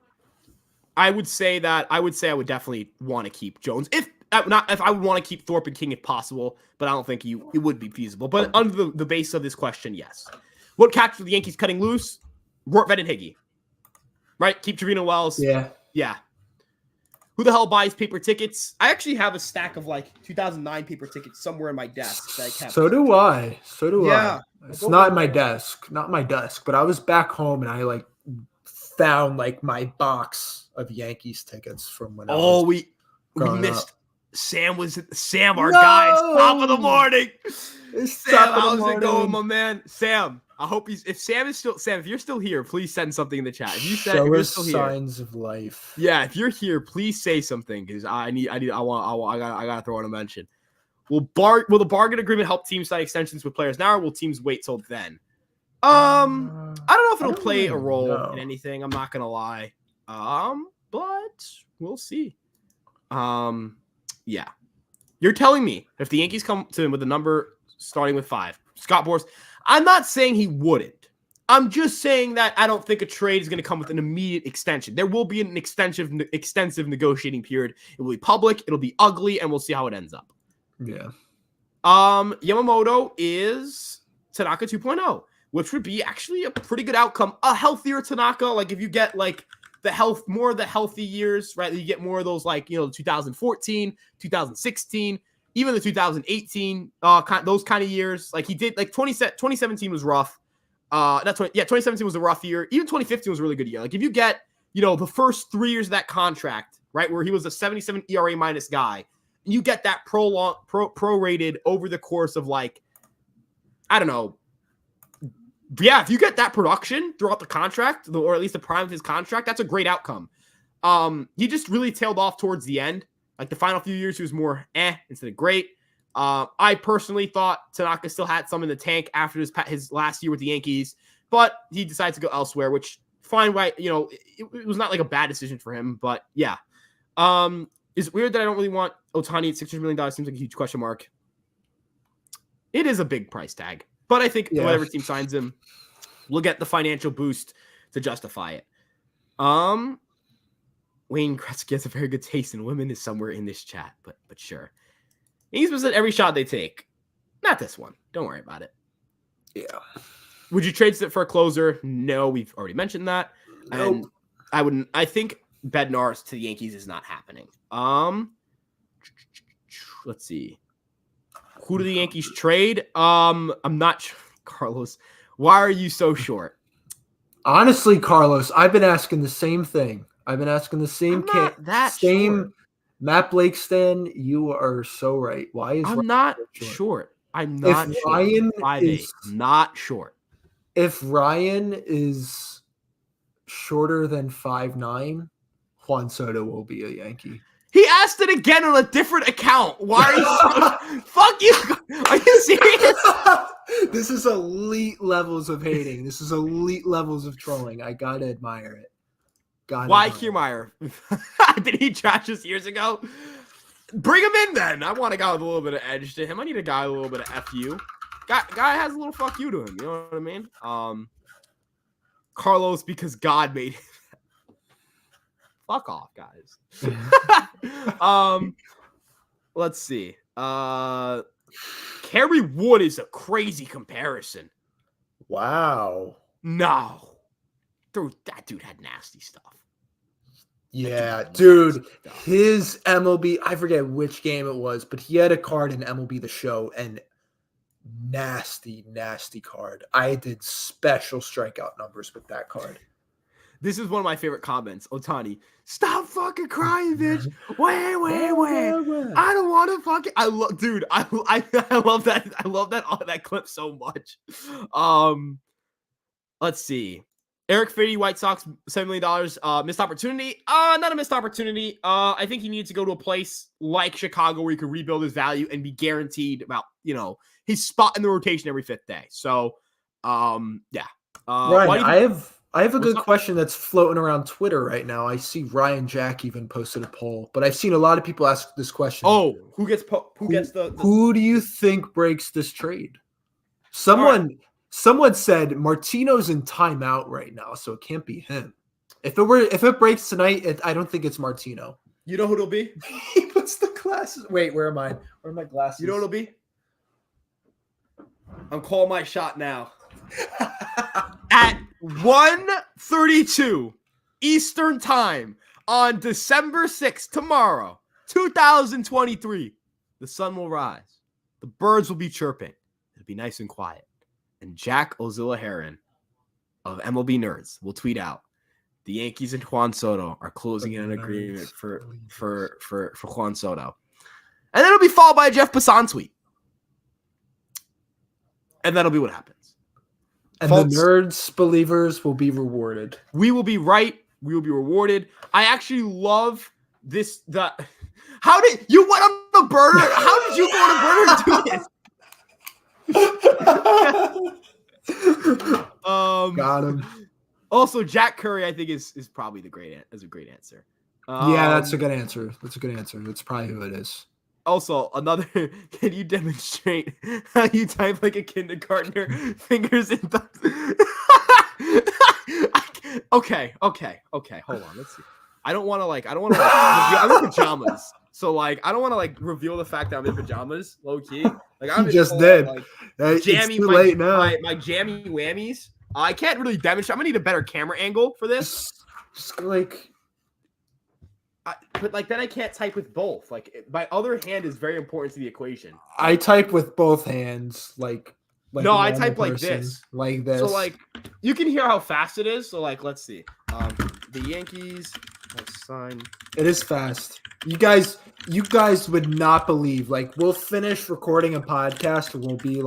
S1: I would definitely want to keep Jones if I would want to keep Thorpe and King if possible, but I don't think it would be feasible. But under the base of this question, yes. What catch are the Yankees cutting loose? Rortvedt and Higgy. Right? Keep Trevino Wells. Yeah. Who the hell buys paper tickets? I actually have a stack of like 2009 paper tickets somewhere in my desk that I kept.
S2: So do I. It's not in my desk. Not my desk, but I was back home and I like found like my box of Yankees tickets from when
S1: we missed up. Sam, our guy. It's top of the morning. Sam, how's it going, my man? Sam, I hope if you're still here, please send something in the chat. If you're still
S2: signs of life.
S1: Yeah, if you're here, please say something because I gotta throw in a mention. Will the bargain agreement help teams sign extensions with players now, or will teams wait till then? I don't know if it'll play a role in anything. I'm not gonna lie. But we'll see. Yeah. You're telling me if the Yankees come to him with a number starting with 5, Scott Boras, I'm not saying he wouldn't. I'm just saying that I don't think a trade is going to come with an immediate extension. There will be an extensive negotiating period. It will be public. It'll be ugly, and we'll see how it ends up.
S2: Yeah.
S1: Yamamoto is Tanaka 2.0, which would be actually a pretty good outcome. A healthier Tanaka, like if you get like more of the healthy years, right? You get more of those like, 2014, 2016, even the 2018, those kind of years. Like he did, like 2017 was rough. 2017 was a rough year. Even 2015 was a really good year. Like if you get, the first 3 years of that contract, right, where he was a 77 ERA minus guy, and you get that prorated over the course of like, I don't know. Yeah, if you get that production throughout the contract, or at least the prime of his contract, that's a great outcome. He just really tailed off towards the end. Like the final few years, he was more instead of great. I personally thought Tanaka still had some in the tank after his last year with the Yankees, but he decided to go elsewhere, which fine, right? It was not like a bad decision for him, but yeah. It's weird that I don't really want Ohtani at $600 million. Seems like a huge question mark. It is a big price tag, but I think whatever team signs him, we'll get the financial boost to justify it. Wayne Gretzky has a very good taste in women is somewhere in this chat, but sure. He's at every shot they take. Not this one. Don't worry about it.
S2: Yeah.
S1: Would you trade it for a closer? No, we've already mentioned that.
S2: Nope.
S1: And I wouldn't. I think Bednar to the Yankees is not happening. Let's see. Who do the Yankees trade? I'm not sure. Carlos, why are you so short?
S2: Honestly, Carlos, I've been asking the same thing. I've been asking the same
S1: short.
S2: Matt Blake stan, you are so right. Why is
S1: I'm not short? I'm not
S2: if
S1: short.
S2: Ryan
S1: 5'8", not short.
S2: If Ryan is shorter than 5'9", Juan Soto will be a Yankee.
S1: He asked it again on a different account. Why are you fuck you? Are you serious?
S2: This is elite levels of hating. This is elite levels of trolling. I gotta admire it.
S1: Why Kiermaier? Did he trash us years ago? Bring him in then. I want a guy with a little bit of edge to him. I need a guy with a little bit of FU. Guy has a little fuck you to him. You know what I mean? Carlos, because God made him. Fuck off, guys. Let's see. Kerry Wood is a crazy comparison.
S2: Wow.
S1: No. Dude, that dude had nasty stuff.
S2: Yeah, dude, his MLB, I forget which game it was, but he had a card in MLB The Show, and nasty, nasty card. I did special strikeout numbers with that card.
S1: This is one of my favorite comments. Ohtani, stop fucking crying, bitch. Wait. I don't want to fucking. I love that. I love that clip so much. Let's see. Eric Fitty, White Sox, $7 million. Missed opportunity. Not a missed opportunity. I think he needs to go to a place like Chicago where he could rebuild his value and be guaranteed about, his spot in the rotation every fifth day. So, yeah.
S2: Ryan, I have a good question that's floating around Twitter right now. I see Ryan Jack even posted a poll, but I've seen a lot of people ask this question.
S1: Oh, who gets
S2: Who do you think breaks this trade? Someone said Martino's in timeout right now, so it can't be him. If it breaks tonight, I don't think it's Martino.
S1: You know who it'll be?
S2: He puts the glasses. Wait, where am I? Where are my glasses?
S1: You know what it'll be? I'm calling my shot now. At 1:32 Eastern Time on December 6th, tomorrow, 2023, the sun will rise. The birds will be chirping. It'll be nice and quiet. And Jack Ozilla-Heron of MLB Nerds will tweet out, the Yankees and Juan Soto are closing in an agreement for Juan Soto. And then it'll be followed by a Jeff Passan tweet. And that'll be what happens.
S2: And folks, the Nerds believers will be rewarded.
S1: We will be right. We will be rewarded. I actually love this. How did you went on the burner? How did you go on a burner and do this?
S2: Got him.
S1: Also, Jack Curry, I think is probably a great answer.
S2: Yeah, that's a good answer. That's probably who it is.
S1: Also, can you demonstrate how you type like a kindergartner, fingers and thumbs? Okay. Hold on. Let's see. I don't want to reveal, I'm in pajamas. So I don't want to reveal the fact that I'm in pajamas, low key.
S2: I'm just dead.
S1: Jammy,
S2: it's too late now.
S1: My jammy whammies. I can't really demonstrate. I'm gonna need a better camera angle for this.
S2: Just
S1: but then I can't type with both. My other hand is very important to the equation.
S2: I type with both hands,
S1: no, I type like this.
S2: Like this.
S1: So you can hear how fast it is. So let's see. The Yankees have signed.
S2: It is fast. You guys would not believe. We'll finish recording a podcast and we'll be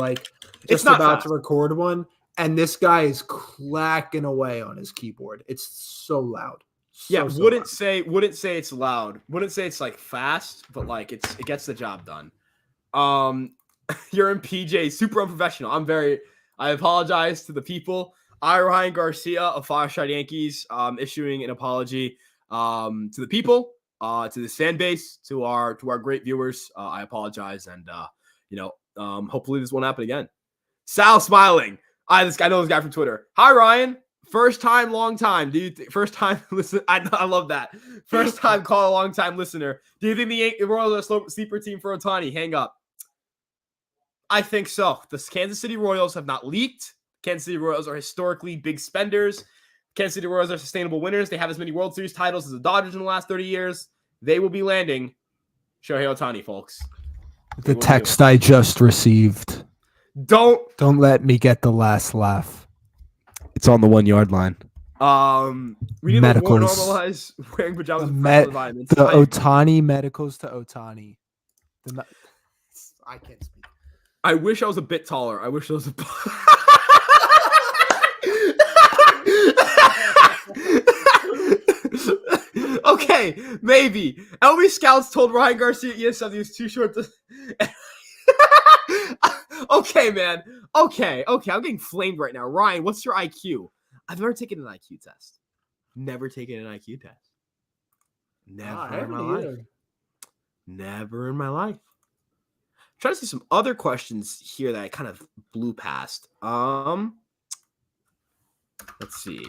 S2: just about to record one, and this guy is clacking away on his keyboard. It's so loud.
S1: Wouldn't say it's loud. Wouldn't say it's fast, but it gets the job done. You're in PJ, super unprofessional. I apologize to the people. Ryan Garcia of Fireside Yankees, issuing an apology to the people, to this fan base, to our great viewers. I apologize, and hopefully this won't happen again. Sal smiling. I know this guy from Twitter. Hi Ryan. First time, long time. First time listen? I love that. First time call, long time listener. Do you think the Royals are a sleeper team for Ohtani? Hang up. I think so. The Kansas City Royals have not leaked. Kansas City Royals are historically big spenders. Kansas City Royals are sustainable winners. They have as many World Series titles as the Dodgers in the last 30 years. They will be landing Shohei Ohtani, folks.
S2: The text I just received. Don't let me get the last laugh. It's on the 1 yard line.
S1: We need to more normalize wearing pajamas.
S2: The Ohtani medicals to Ohtani. I can't speak.
S1: I wish I was a bit taller. I wish there was a. Okay, maybe. LB Scouts told Ryan Garcia ESW he was too short to. Okay, man. Okay. I'm getting flamed right now. Ryan, what's your IQ? I've never taken an IQ test. Never taken an IQ test. Never in my life. Never in my life. I'm trying to see some other questions here that I kind of blew past. Let's see.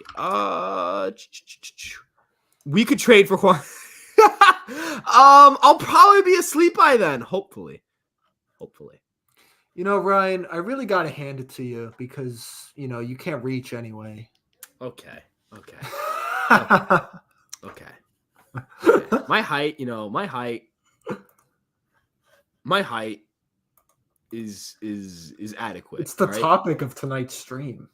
S1: We could trade for Juan. I'll probably be asleep by then. Hopefully.
S2: Ryan, I really got to hand it to you because, you can't reach anyway.
S1: Okay. My height, my height is adequate.
S2: It's the
S1: right?
S2: topic of tonight's stream.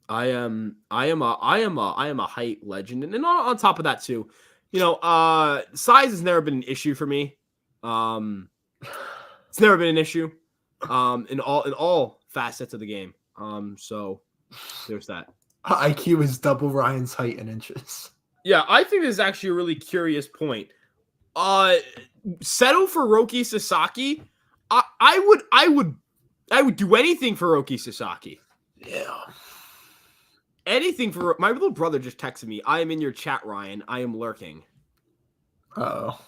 S1: I am a height legend, and on top of that too, size has never been an issue for me. It's never been an issue, in all facets of the game. So there's that.
S2: IQ is double Ryan's height in inches.
S1: Yeah, I think this is actually a really curious point. Settle for Roki Sasaki. I would do anything for Roki Sasaki.
S2: Yeah.
S1: Anything for my little brother just texted me. I am in your chat, Ryan. I am lurking.
S2: Uh-oh.
S1: A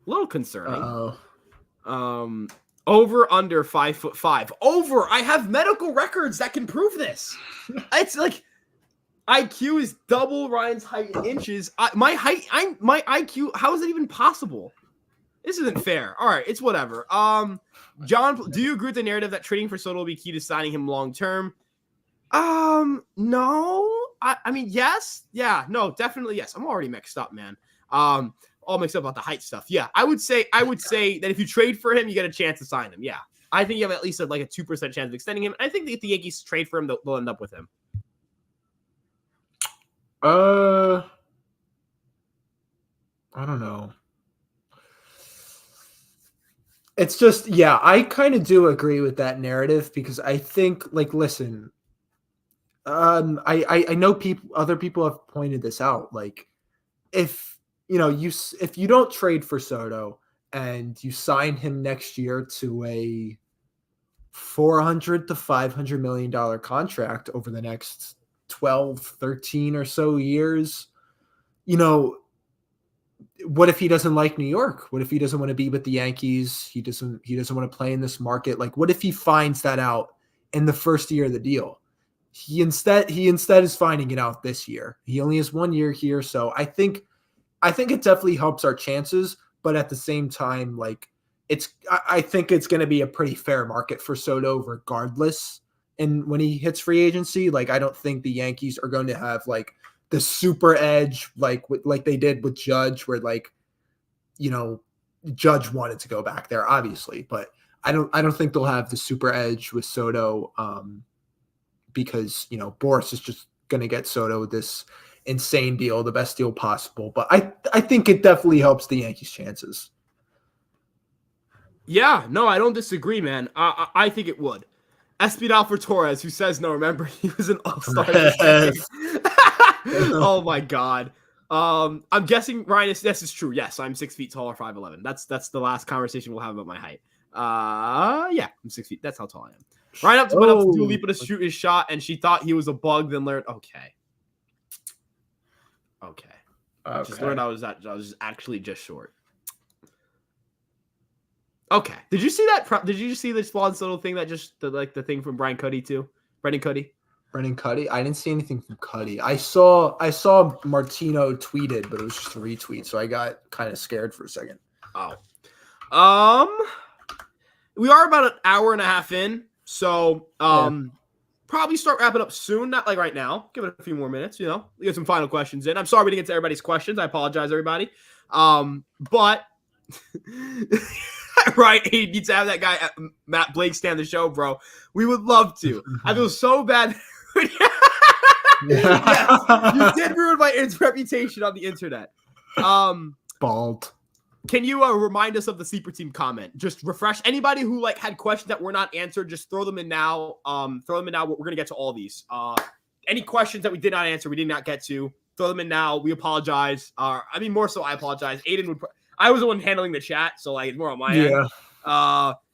S1: little concerning.
S2: Uh-oh.
S1: Over under 5'5". Over. I have medical records that can prove this. It's like IQ is double Ryan's height in inches. My IQ. How is it even possible? This isn't fair. All right, it's whatever. John, do you agree with the narrative that trading for Soto will be key to signing him long term? No. I mean, yes. Yeah. No. Definitely yes. I'm already mixed up, man. All mixed up about the height stuff. Yeah. I would say that if you trade for him, you get a chance to sign him. Yeah. I think you have at least like a 2% chance of extending him. I think that if the Yankees trade for him, they'll end up with him.
S2: I don't know. It's just, yeah, I kind of do agree with that narrative because I think, like, listen, I know other people have pointed this out. Like, if you don't trade for Soto and you sign him next year to a $400 to $500 million contract over the next 12, 13 or so years, what if he doesn't like New York? What if he doesn't want to be with the Yankees? He doesn't want to play in this market. Like, what if he finds that out in the first year of the deal? He instead is finding it out this year. He only has 1 year here. So I think it definitely helps our chances, but at the same time, like, I think it's going to be a pretty fair market for Soto regardless. And when he hits free agency, like, I don't think the Yankees are going to have like the super edge, like they did with Judge, where Judge wanted to go back there, obviously, but I don't think they'll have the super edge with Soto, because Boras is just going to get Soto this insane deal, the best deal possible. But I think it definitely helps the Yankees' chances.
S1: Yeah, no, I don't disagree, man. I think it would. Espinal for Torres, who says no. Remember, he was an all-star. Oh my God. I'm guessing Ryan this is true. Yes, I'm 6 feet tall or 5'11". That's the last conversation we'll have about my height. Yeah, I'm 6 feet. That's how tall I am. Ryan went up to Dua Lipa to shoot his shot, and she thought he was a bug. Then learned. Okay. Just learned I was actually just short. Okay. Did you see that? Did you see this Juan Soto thing that the thing from Brendan Cody too? Brendan Cody. I didn't see anything from Cody. I saw Martino tweeted, but it was just a retweet, so I got kind of scared for a second. Oh. We are about an hour and a half in, so probably start wrapping up soon. Not like right now. Give it a few more minutes. We get some final questions in. I'm sorry we didn't get to everybody's questions. I apologize, everybody. But right, he needs to have that guy Matt Blake stand the show, bro. We would love to. I feel so bad. Yes, you did ruin my reputation on the internet.
S2: Bald.
S1: Can you remind us of the sleeper team comment? Just refresh anybody who had questions that were not answered. Just throw them in now. We're gonna get to all these. Any questions that we did not answer, we did not get to. Throw them in now. We apologize. More so, I apologize. Aiden would. I was the one handling the chat, so it's more on my end.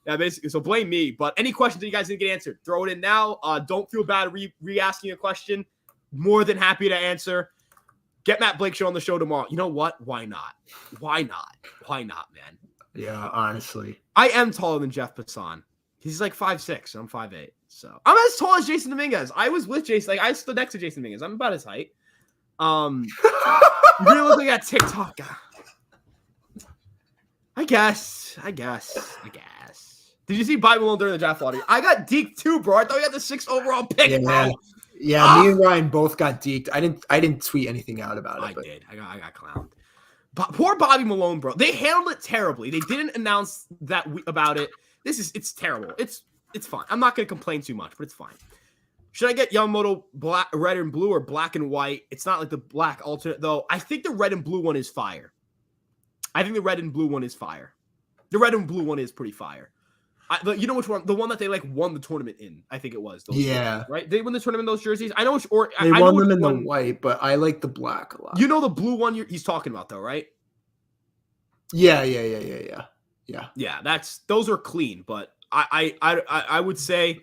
S1: Yeah, basically. So blame me. But any questions that you guys didn't get answered, throw it in now. Don't feel bad re-asking a question. More than happy to answer. Get Matt Blake show on the show tomorrow. You know what? Why not? Why not, man?
S2: Yeah, honestly.
S1: I am taller than Jeff Passan. He's like 5'6", and I'm 5'8". So I'm as tall as Jason Dominguez. I was with Jason. I stood next to Jason Dominguez. I'm about his height. You really look like that TikTok guy. I guess. Did you see Bobby Malone during the draft lottery? I got deked too, bro. I thought we had the 6th overall pick, bro.
S2: Yeah, me and Ryan both got deked. I didn't tweet anything out about it.
S1: I did. I got clowned. But poor Bobby Malone, bro. They handled it terribly. They didn't announce that about it. It's terrible. It's fine. I'm not gonna complain too much, but it's fine. Should I get Yamamoto black, red and blue, or black and white? It's not like the black alternate though. I think the red and blue one is fire. The red and blue one is pretty fire. You know which one? The one that they won the tournament in. I think it was.
S2: Yeah.
S1: Right? They won the tournament in those jerseys. I know which.
S2: They won them in the white, but I like the black a lot.
S1: You know the blue one he's talking about though, right?
S2: Yeah.
S1: Yeah, those are clean, but I would say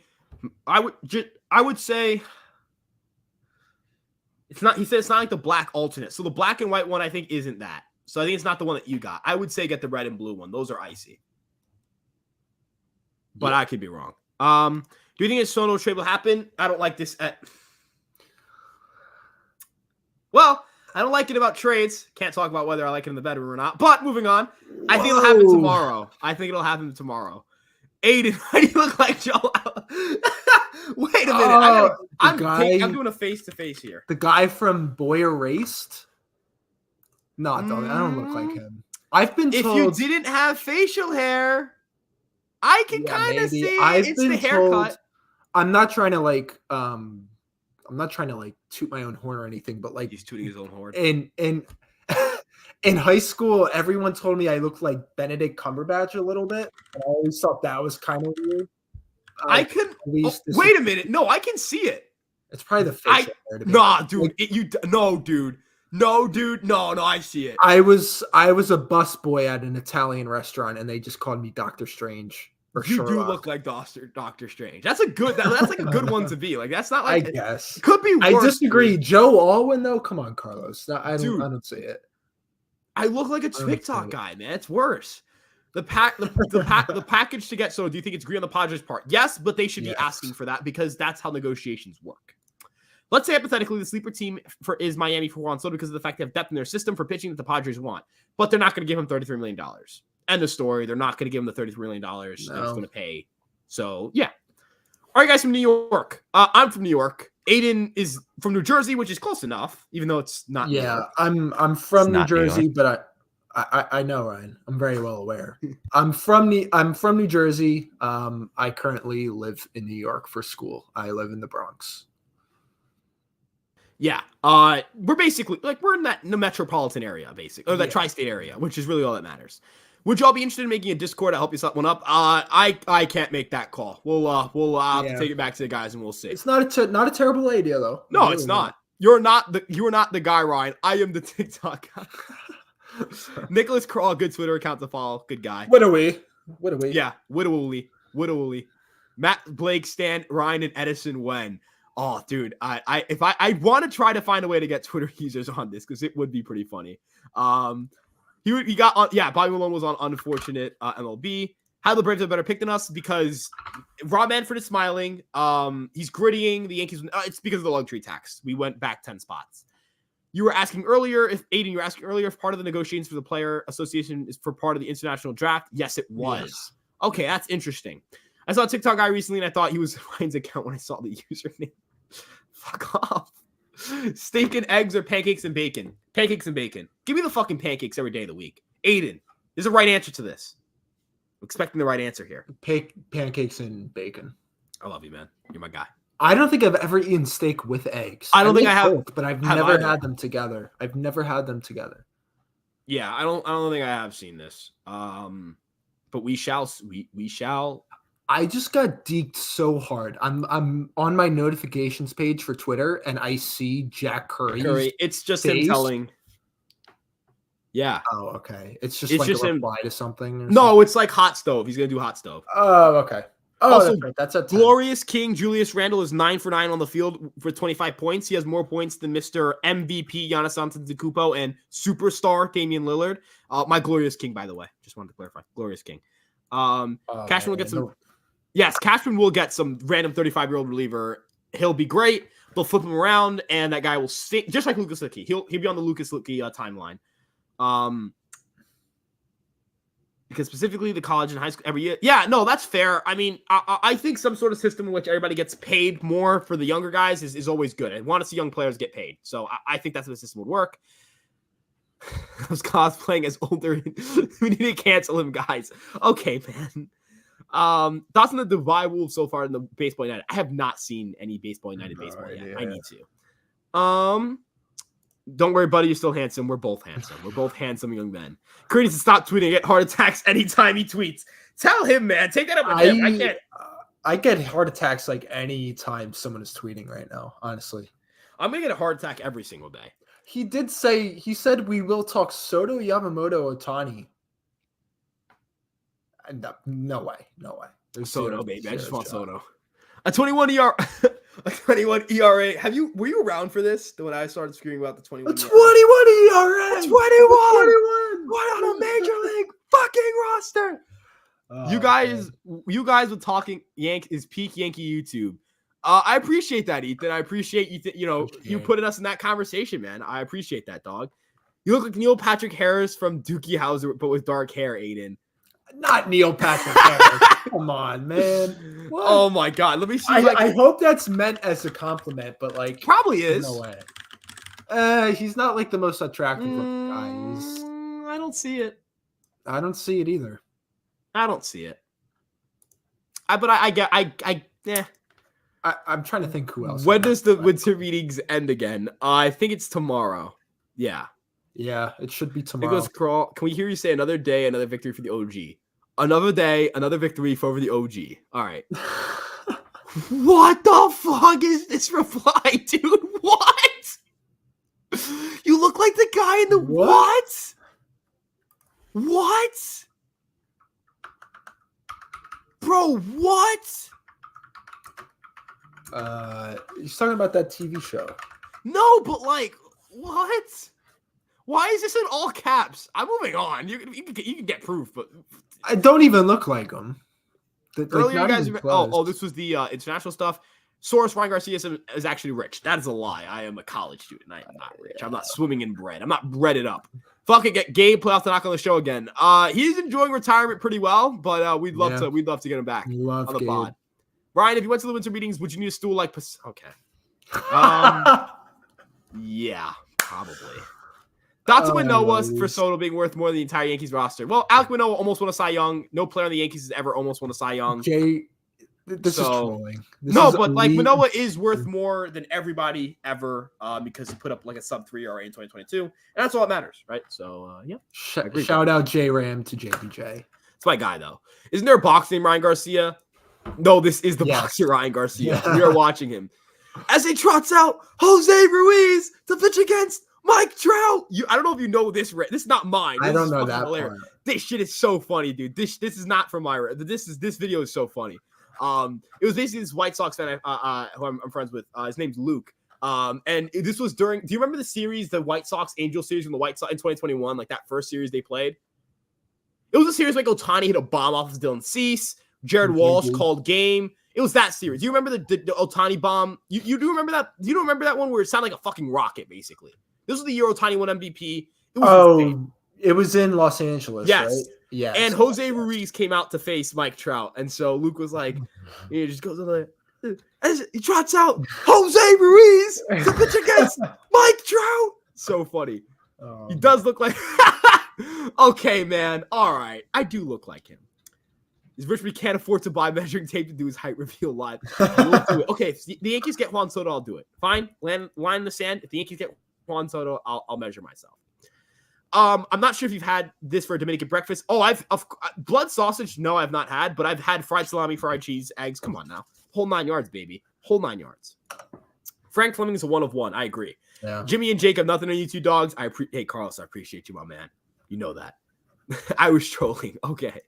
S1: it's not. He said it's not like the black alternate. So the black and white one I think isn't that. So I think it's not the one that you got. I would say get the red and blue one. Those are icy. But I could be wrong. Do you think a Soto trade will happen? I don't like this. Well, I don't like it about trades. Can't talk about whether I like it in the bedroom or not. But moving on, I think it'll happen tomorrow. Aiden, why do you look like Joe? Wait a minute. I'm doing a face-to-face here.
S2: The guy from Boy Erased? No, I don't look like him. I've been told...
S1: If you didn't have facial hair... I can kind of see it's the haircut.
S2: I'm not trying to toot my own horn or anything, but
S1: he's tooting his own horn.
S2: In high school, everyone told me I looked like Benedict Cumberbatch a little bit. And I always thought that was kind of weird.
S1: Wait a minute. No, I can see it.
S2: It's probably the facial hair.
S1: Nah, dude. No, dude. No, I see it.
S2: I was a busboy at an Italian restaurant, and they just called me Dr. Strange.
S1: You do look like Doctor Strange. That's a good. That's like a good one to be. Like that's not like.
S2: I guess
S1: it could be worse.
S2: I disagree. Dude. Joe Alwyn though. Come on, Carlos. I don't see it.
S1: I look like a TikTok guy, man. It's worse. The package to get. So, do you think it's agree on the Padres' part? Yes, but they should be asking for that because that's how negotiations work. Let's say hypothetically the sleeper team is Miami for Juan Soto because of the fact they have depth in their system for pitching that the Padres want, but they're not going to give him $33 million. End of story. They're not going to give him the $33 million they're just going to pay. So, yeah. All right, guys from New York. I'm from New York. Aiden is from New Jersey, which is close enough, even though it's not.
S2: Yeah, I'm from New Jersey, but I know, Ryan. I'm very well aware. I'm from New Jersey. I currently live in New York for school. I live in the Bronx.
S1: Yeah, we're basically we're in the metropolitan area, basically, or the tri-state area, which is really all that matters. Would y'all be interested in making a Discord? I'll help you set one up. I can't make that call. We'll take it back to the guys and we'll see.
S2: It's not a terrible idea though.
S1: No, it's not. You're not the guy, Ryan. I am the TikTok guy. Nicholas Crawl, good Twitter account to follow. Good guy.
S2: What are we?
S1: Yeah, Widowly. Matt, Blake, Stan, Ryan, and Edison Wen. Oh, dude, I want to try to find a way to get Twitter users on this because it would be pretty funny. He got on. Yeah, Bobby Malone was on unfortunate MLB. How the Braves have a better pick than us because Rob Manfred is smiling. He's grittying the Yankees. It's because of the luxury tax. We went back 10 spots. You were asking earlier if part of the negotiations for the player association is for part of the international draft. Yes, it was. Yes. Okay, that's interesting. I saw a TikTok guy recently, and I thought he was Ryan's account when I saw the username. Fuck off. Steak and eggs or pancakes and bacon? Pancakes and bacon. Give me the fucking pancakes every day of the week. Aiden, there's a right answer to this. I'm expecting the right answer here.
S2: Pancakes and bacon.
S1: I love you, man. You're my guy.
S2: I don't think I've ever eaten steak with eggs.
S1: I don't think I have,
S2: both, but I've never had them together.
S1: Yeah, I don't think I have seen this. But we shall.
S2: I just got deked so hard. I'm on my notifications page for Twitter, and I see Jack Curry.
S1: It's just him telling. Yeah.
S2: Oh, okay. It's just a reply to something.
S1: No, it's like hot stove. He's gonna do hot stove.
S2: Oh, okay. Oh, also, that's a
S1: glorious King Julius Randle is 9 for 9 on the field for 25 points. He has more points than Mr. MVP Giannis Antetokounmpo and superstar Damian Lillard. My glorious King, by the way, just wanted to clarify, glorious King. Cashman will get some. Yes, Cashman will get some random 35-year-old reliever. He'll be great. They'll flip him around, and that guy will stay just like Lucas Luetge. He'll be on the Lucas Luetge timeline. because specifically the college and high school every year. Yeah, no, that's fair. I mean, I think some sort of system in which everybody gets paid more for the younger guys is always good. I want to see young players get paid. So I think that's how the system would work. I was cosplaying as older. We need to cancel him, guys. Okay, man. Thoughts on the Dubai Wolves so far in the Baseball United? I have not seen any Baseball United baseball yet. I need to. Don't worry, buddy. You're still handsome. We're both handsome. We're both handsome young men. Curry needs to stop tweeting. Get heart attacks anytime he tweets. Tell him, man. Take that up with him. I can't.
S2: I get heart attacks like any time someone is tweeting right now. Honestly,
S1: I'm gonna get a heart attack every single day.
S2: He said we will talk Soto, Yamamoto, Ohtani. No way.
S1: There's Soto, baby. I just want Soto. A 21 ERA. A 21 ERA. Were you around for this? When I started screaming about the 21
S2: ERA. 21 ERA.
S1: 21. What on a major league fucking roster? You guys were talking is peak Yankee YouTube. I appreciate that, Ethan. I appreciate you. You putting us in that conversation, man. I appreciate that, dog. You look like Neil Patrick Harris from Doogie Howser, but with dark hair, Aiden.
S2: Not Neil Patrick Harris. Come on, man. What?
S1: Oh my God. Let me see.
S2: I hope that's meant as a compliment, but
S1: probably is.
S2: No way. He's not like the most attractive guy.
S1: I don't see it.
S2: I don't see it either.
S1: I don't see it.
S2: I'm trying to think who else.
S1: When does the winter meetings end again? I think it's tomorrow. Yeah.
S2: Yeah, it should be tomorrow.
S1: Nicholas Crawl, can we hear you say another day, another victory for the OG? Another day, another victory for the OG. All right. What the fuck is this reply, dude? What? You look like the guy in the what? What? Bro, what?
S2: He's talking about that TV show.
S1: No, but what? Why is this in all caps? I'm moving on. You can get proof, but
S2: I don't even look like him.
S1: Earlier, you guys. This was the international stuff. Source Ryan Garcia is actually rich. That is a lie. I am a college student. I am not rich. I'm not swimming in bread. I'm not breaded up. Fucking get Gabe playoff to knock on the show again. He's enjoying retirement pretty well, but we'd love to get him back on the pod. Ryan, if you went to the winter meetings, would you need a stool like? Okay. Yeah, probably. Dotson Manoah for Soto being worth more than the entire Yankees roster. Well, Alek Manoah almost won a Cy Young. No player on the Yankees has ever almost won a Cy Young.
S2: This is trolling.
S1: Manoah is worth more than everybody ever because he put up like a sub-3 ERA in 2022, and that's all that matters, right? So, yeah.
S2: Shout out J-Ram to JBJ.
S1: It's my guy, though. Isn't there a boxer named Ryan Garcia? No, this is the boxer Ryan Garcia. Yeah. We are watching him. As he trots out Jose Ruiz to pitch against Mike Trout. I don't know if you know this. This is not mine.
S2: I don't know that part.
S1: This shit is so funny, dude. This is not from my. This video is so funny. It was basically this White Sox fan who I'm friends with. His name's Luke. And this was during. Do you remember the series, the White Sox Angel series from the White Sox in 2021? Like that first series they played. It was a series like Ohtani hit a bomb off of Dylan Cease. Jared Walsh called game. It was that series. Do you remember the Ohtani bomb? You do remember that? You don't remember that one where it sounded like a fucking rocket, basically. This was the year Ohtani won MVP.
S2: It was in Los Angeles.
S1: Yes.
S2: Right? Yes.
S1: And Jose Ruiz came out to face Mike Trout. And so Luke was like, he just goes on he trots out Jose Ruiz to pitch against Mike Trout. So funny. He does look like okay, man. All right. I do look like him. He's rich, we can't afford to buy measuring tape to do his height reveal live. We'll do it. Okay, if the Yankees get Juan Soto, I'll do it. Fine. Line in the sand. If the Yankees get Juan Soto, I'll measure myself. I'm not sure if you've had this for a Dominican breakfast. I've blood sausage. No, I've not had, but I've had fried salami, fried cheese, eggs. Come on now, whole 9 yards, baby, whole 9 yards. Frank Fleming is a 1 of 1. I agree. Yeah. Jimmy and Jacob, nothing on you two dogs. Hey, Carlos, I appreciate you, my man. You know that. I was trolling. Okay.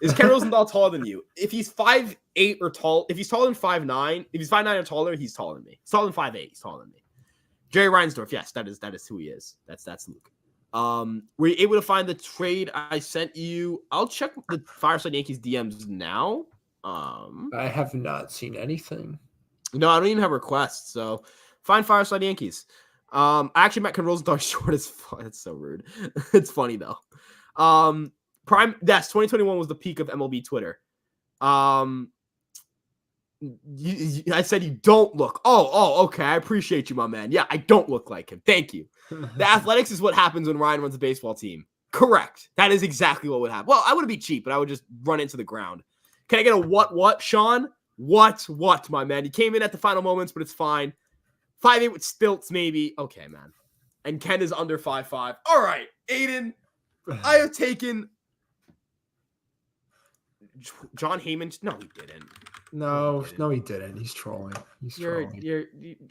S1: Is Ken Rosenthal taller than you? If he's 5'8" or tall, if he's taller than 5'9", if he's 5'9" or taller, he's taller than me. He's taller than 5'8". He's taller than me. Jerry Reinsdorf, yes, that is who he is. That's Luke. Were you able to find the trade I sent you? I'll check the Fireside Yankees DMs now.
S2: I have not seen anything.
S1: No, I don't even have requests. So find Fireside Yankees. I actually met Ken Rosenthal short as fuck. That's so rude. It's funny though. Yes, 2021 was the peak of MLB Twitter. I said you don't look. Okay. I appreciate you, my man. Yeah, I don't look like him. Thank you. The Athletics is what happens when Ryan runs a baseball team. Correct. That is exactly what would happen. Well, I wouldn't be cheap, but I would just run into the ground. Can I get a what, Sean? What, my man? He came in at the final moments, but it's fine. 5'8" with stilts, maybe. Okay, man. And Ken is under 5'5". All right, Aiden, I have taken John Heyman. No, he didn't.
S2: No, he didn't. He's trolling.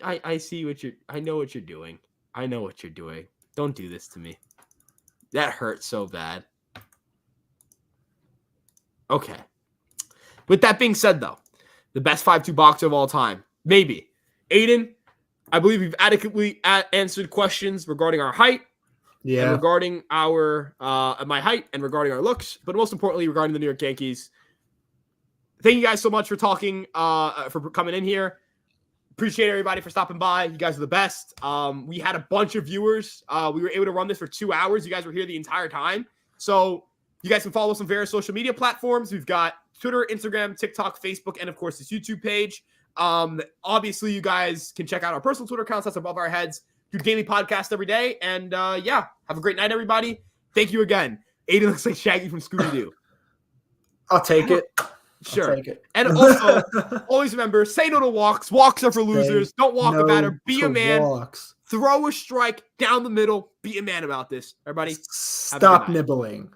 S1: I see what I know what you're doing. I know what you're doing. Don't do this to me. That hurts so bad. Okay. With that being said, though, the best 5'2" boxer of all time. Maybe. Aiden, I believe we've adequately answered questions regarding our height.
S2: Yeah.
S1: And regarding my height and regarding our looks, but most importantly, regarding the New York Yankees. Thank you guys so much for talking, for coming in here. Appreciate everybody for stopping by. You guys are the best. We had a bunch of viewers. We were able to run this for 2 hours. You guys were here the entire time. So you guys can follow us on various social media platforms. We've got Twitter, Instagram, TikTok, Facebook, and of course this YouTube page. Obviously, you guys can check out our personal Twitter accounts. That's above our heads. Do daily podcast every day. And yeah, have a great night, everybody. Thank you again. Aiden looks like Shaggy from Scooby-Doo.
S2: I'll take it.
S1: Sure.
S2: I'll take it.
S1: And also, always remember, say no to walks. Walks are for losers. Don't walk about it. Be a man.
S2: Walks.
S1: Throw a strike down the middle. Be a man about this. Everybody,
S2: stop nibbling.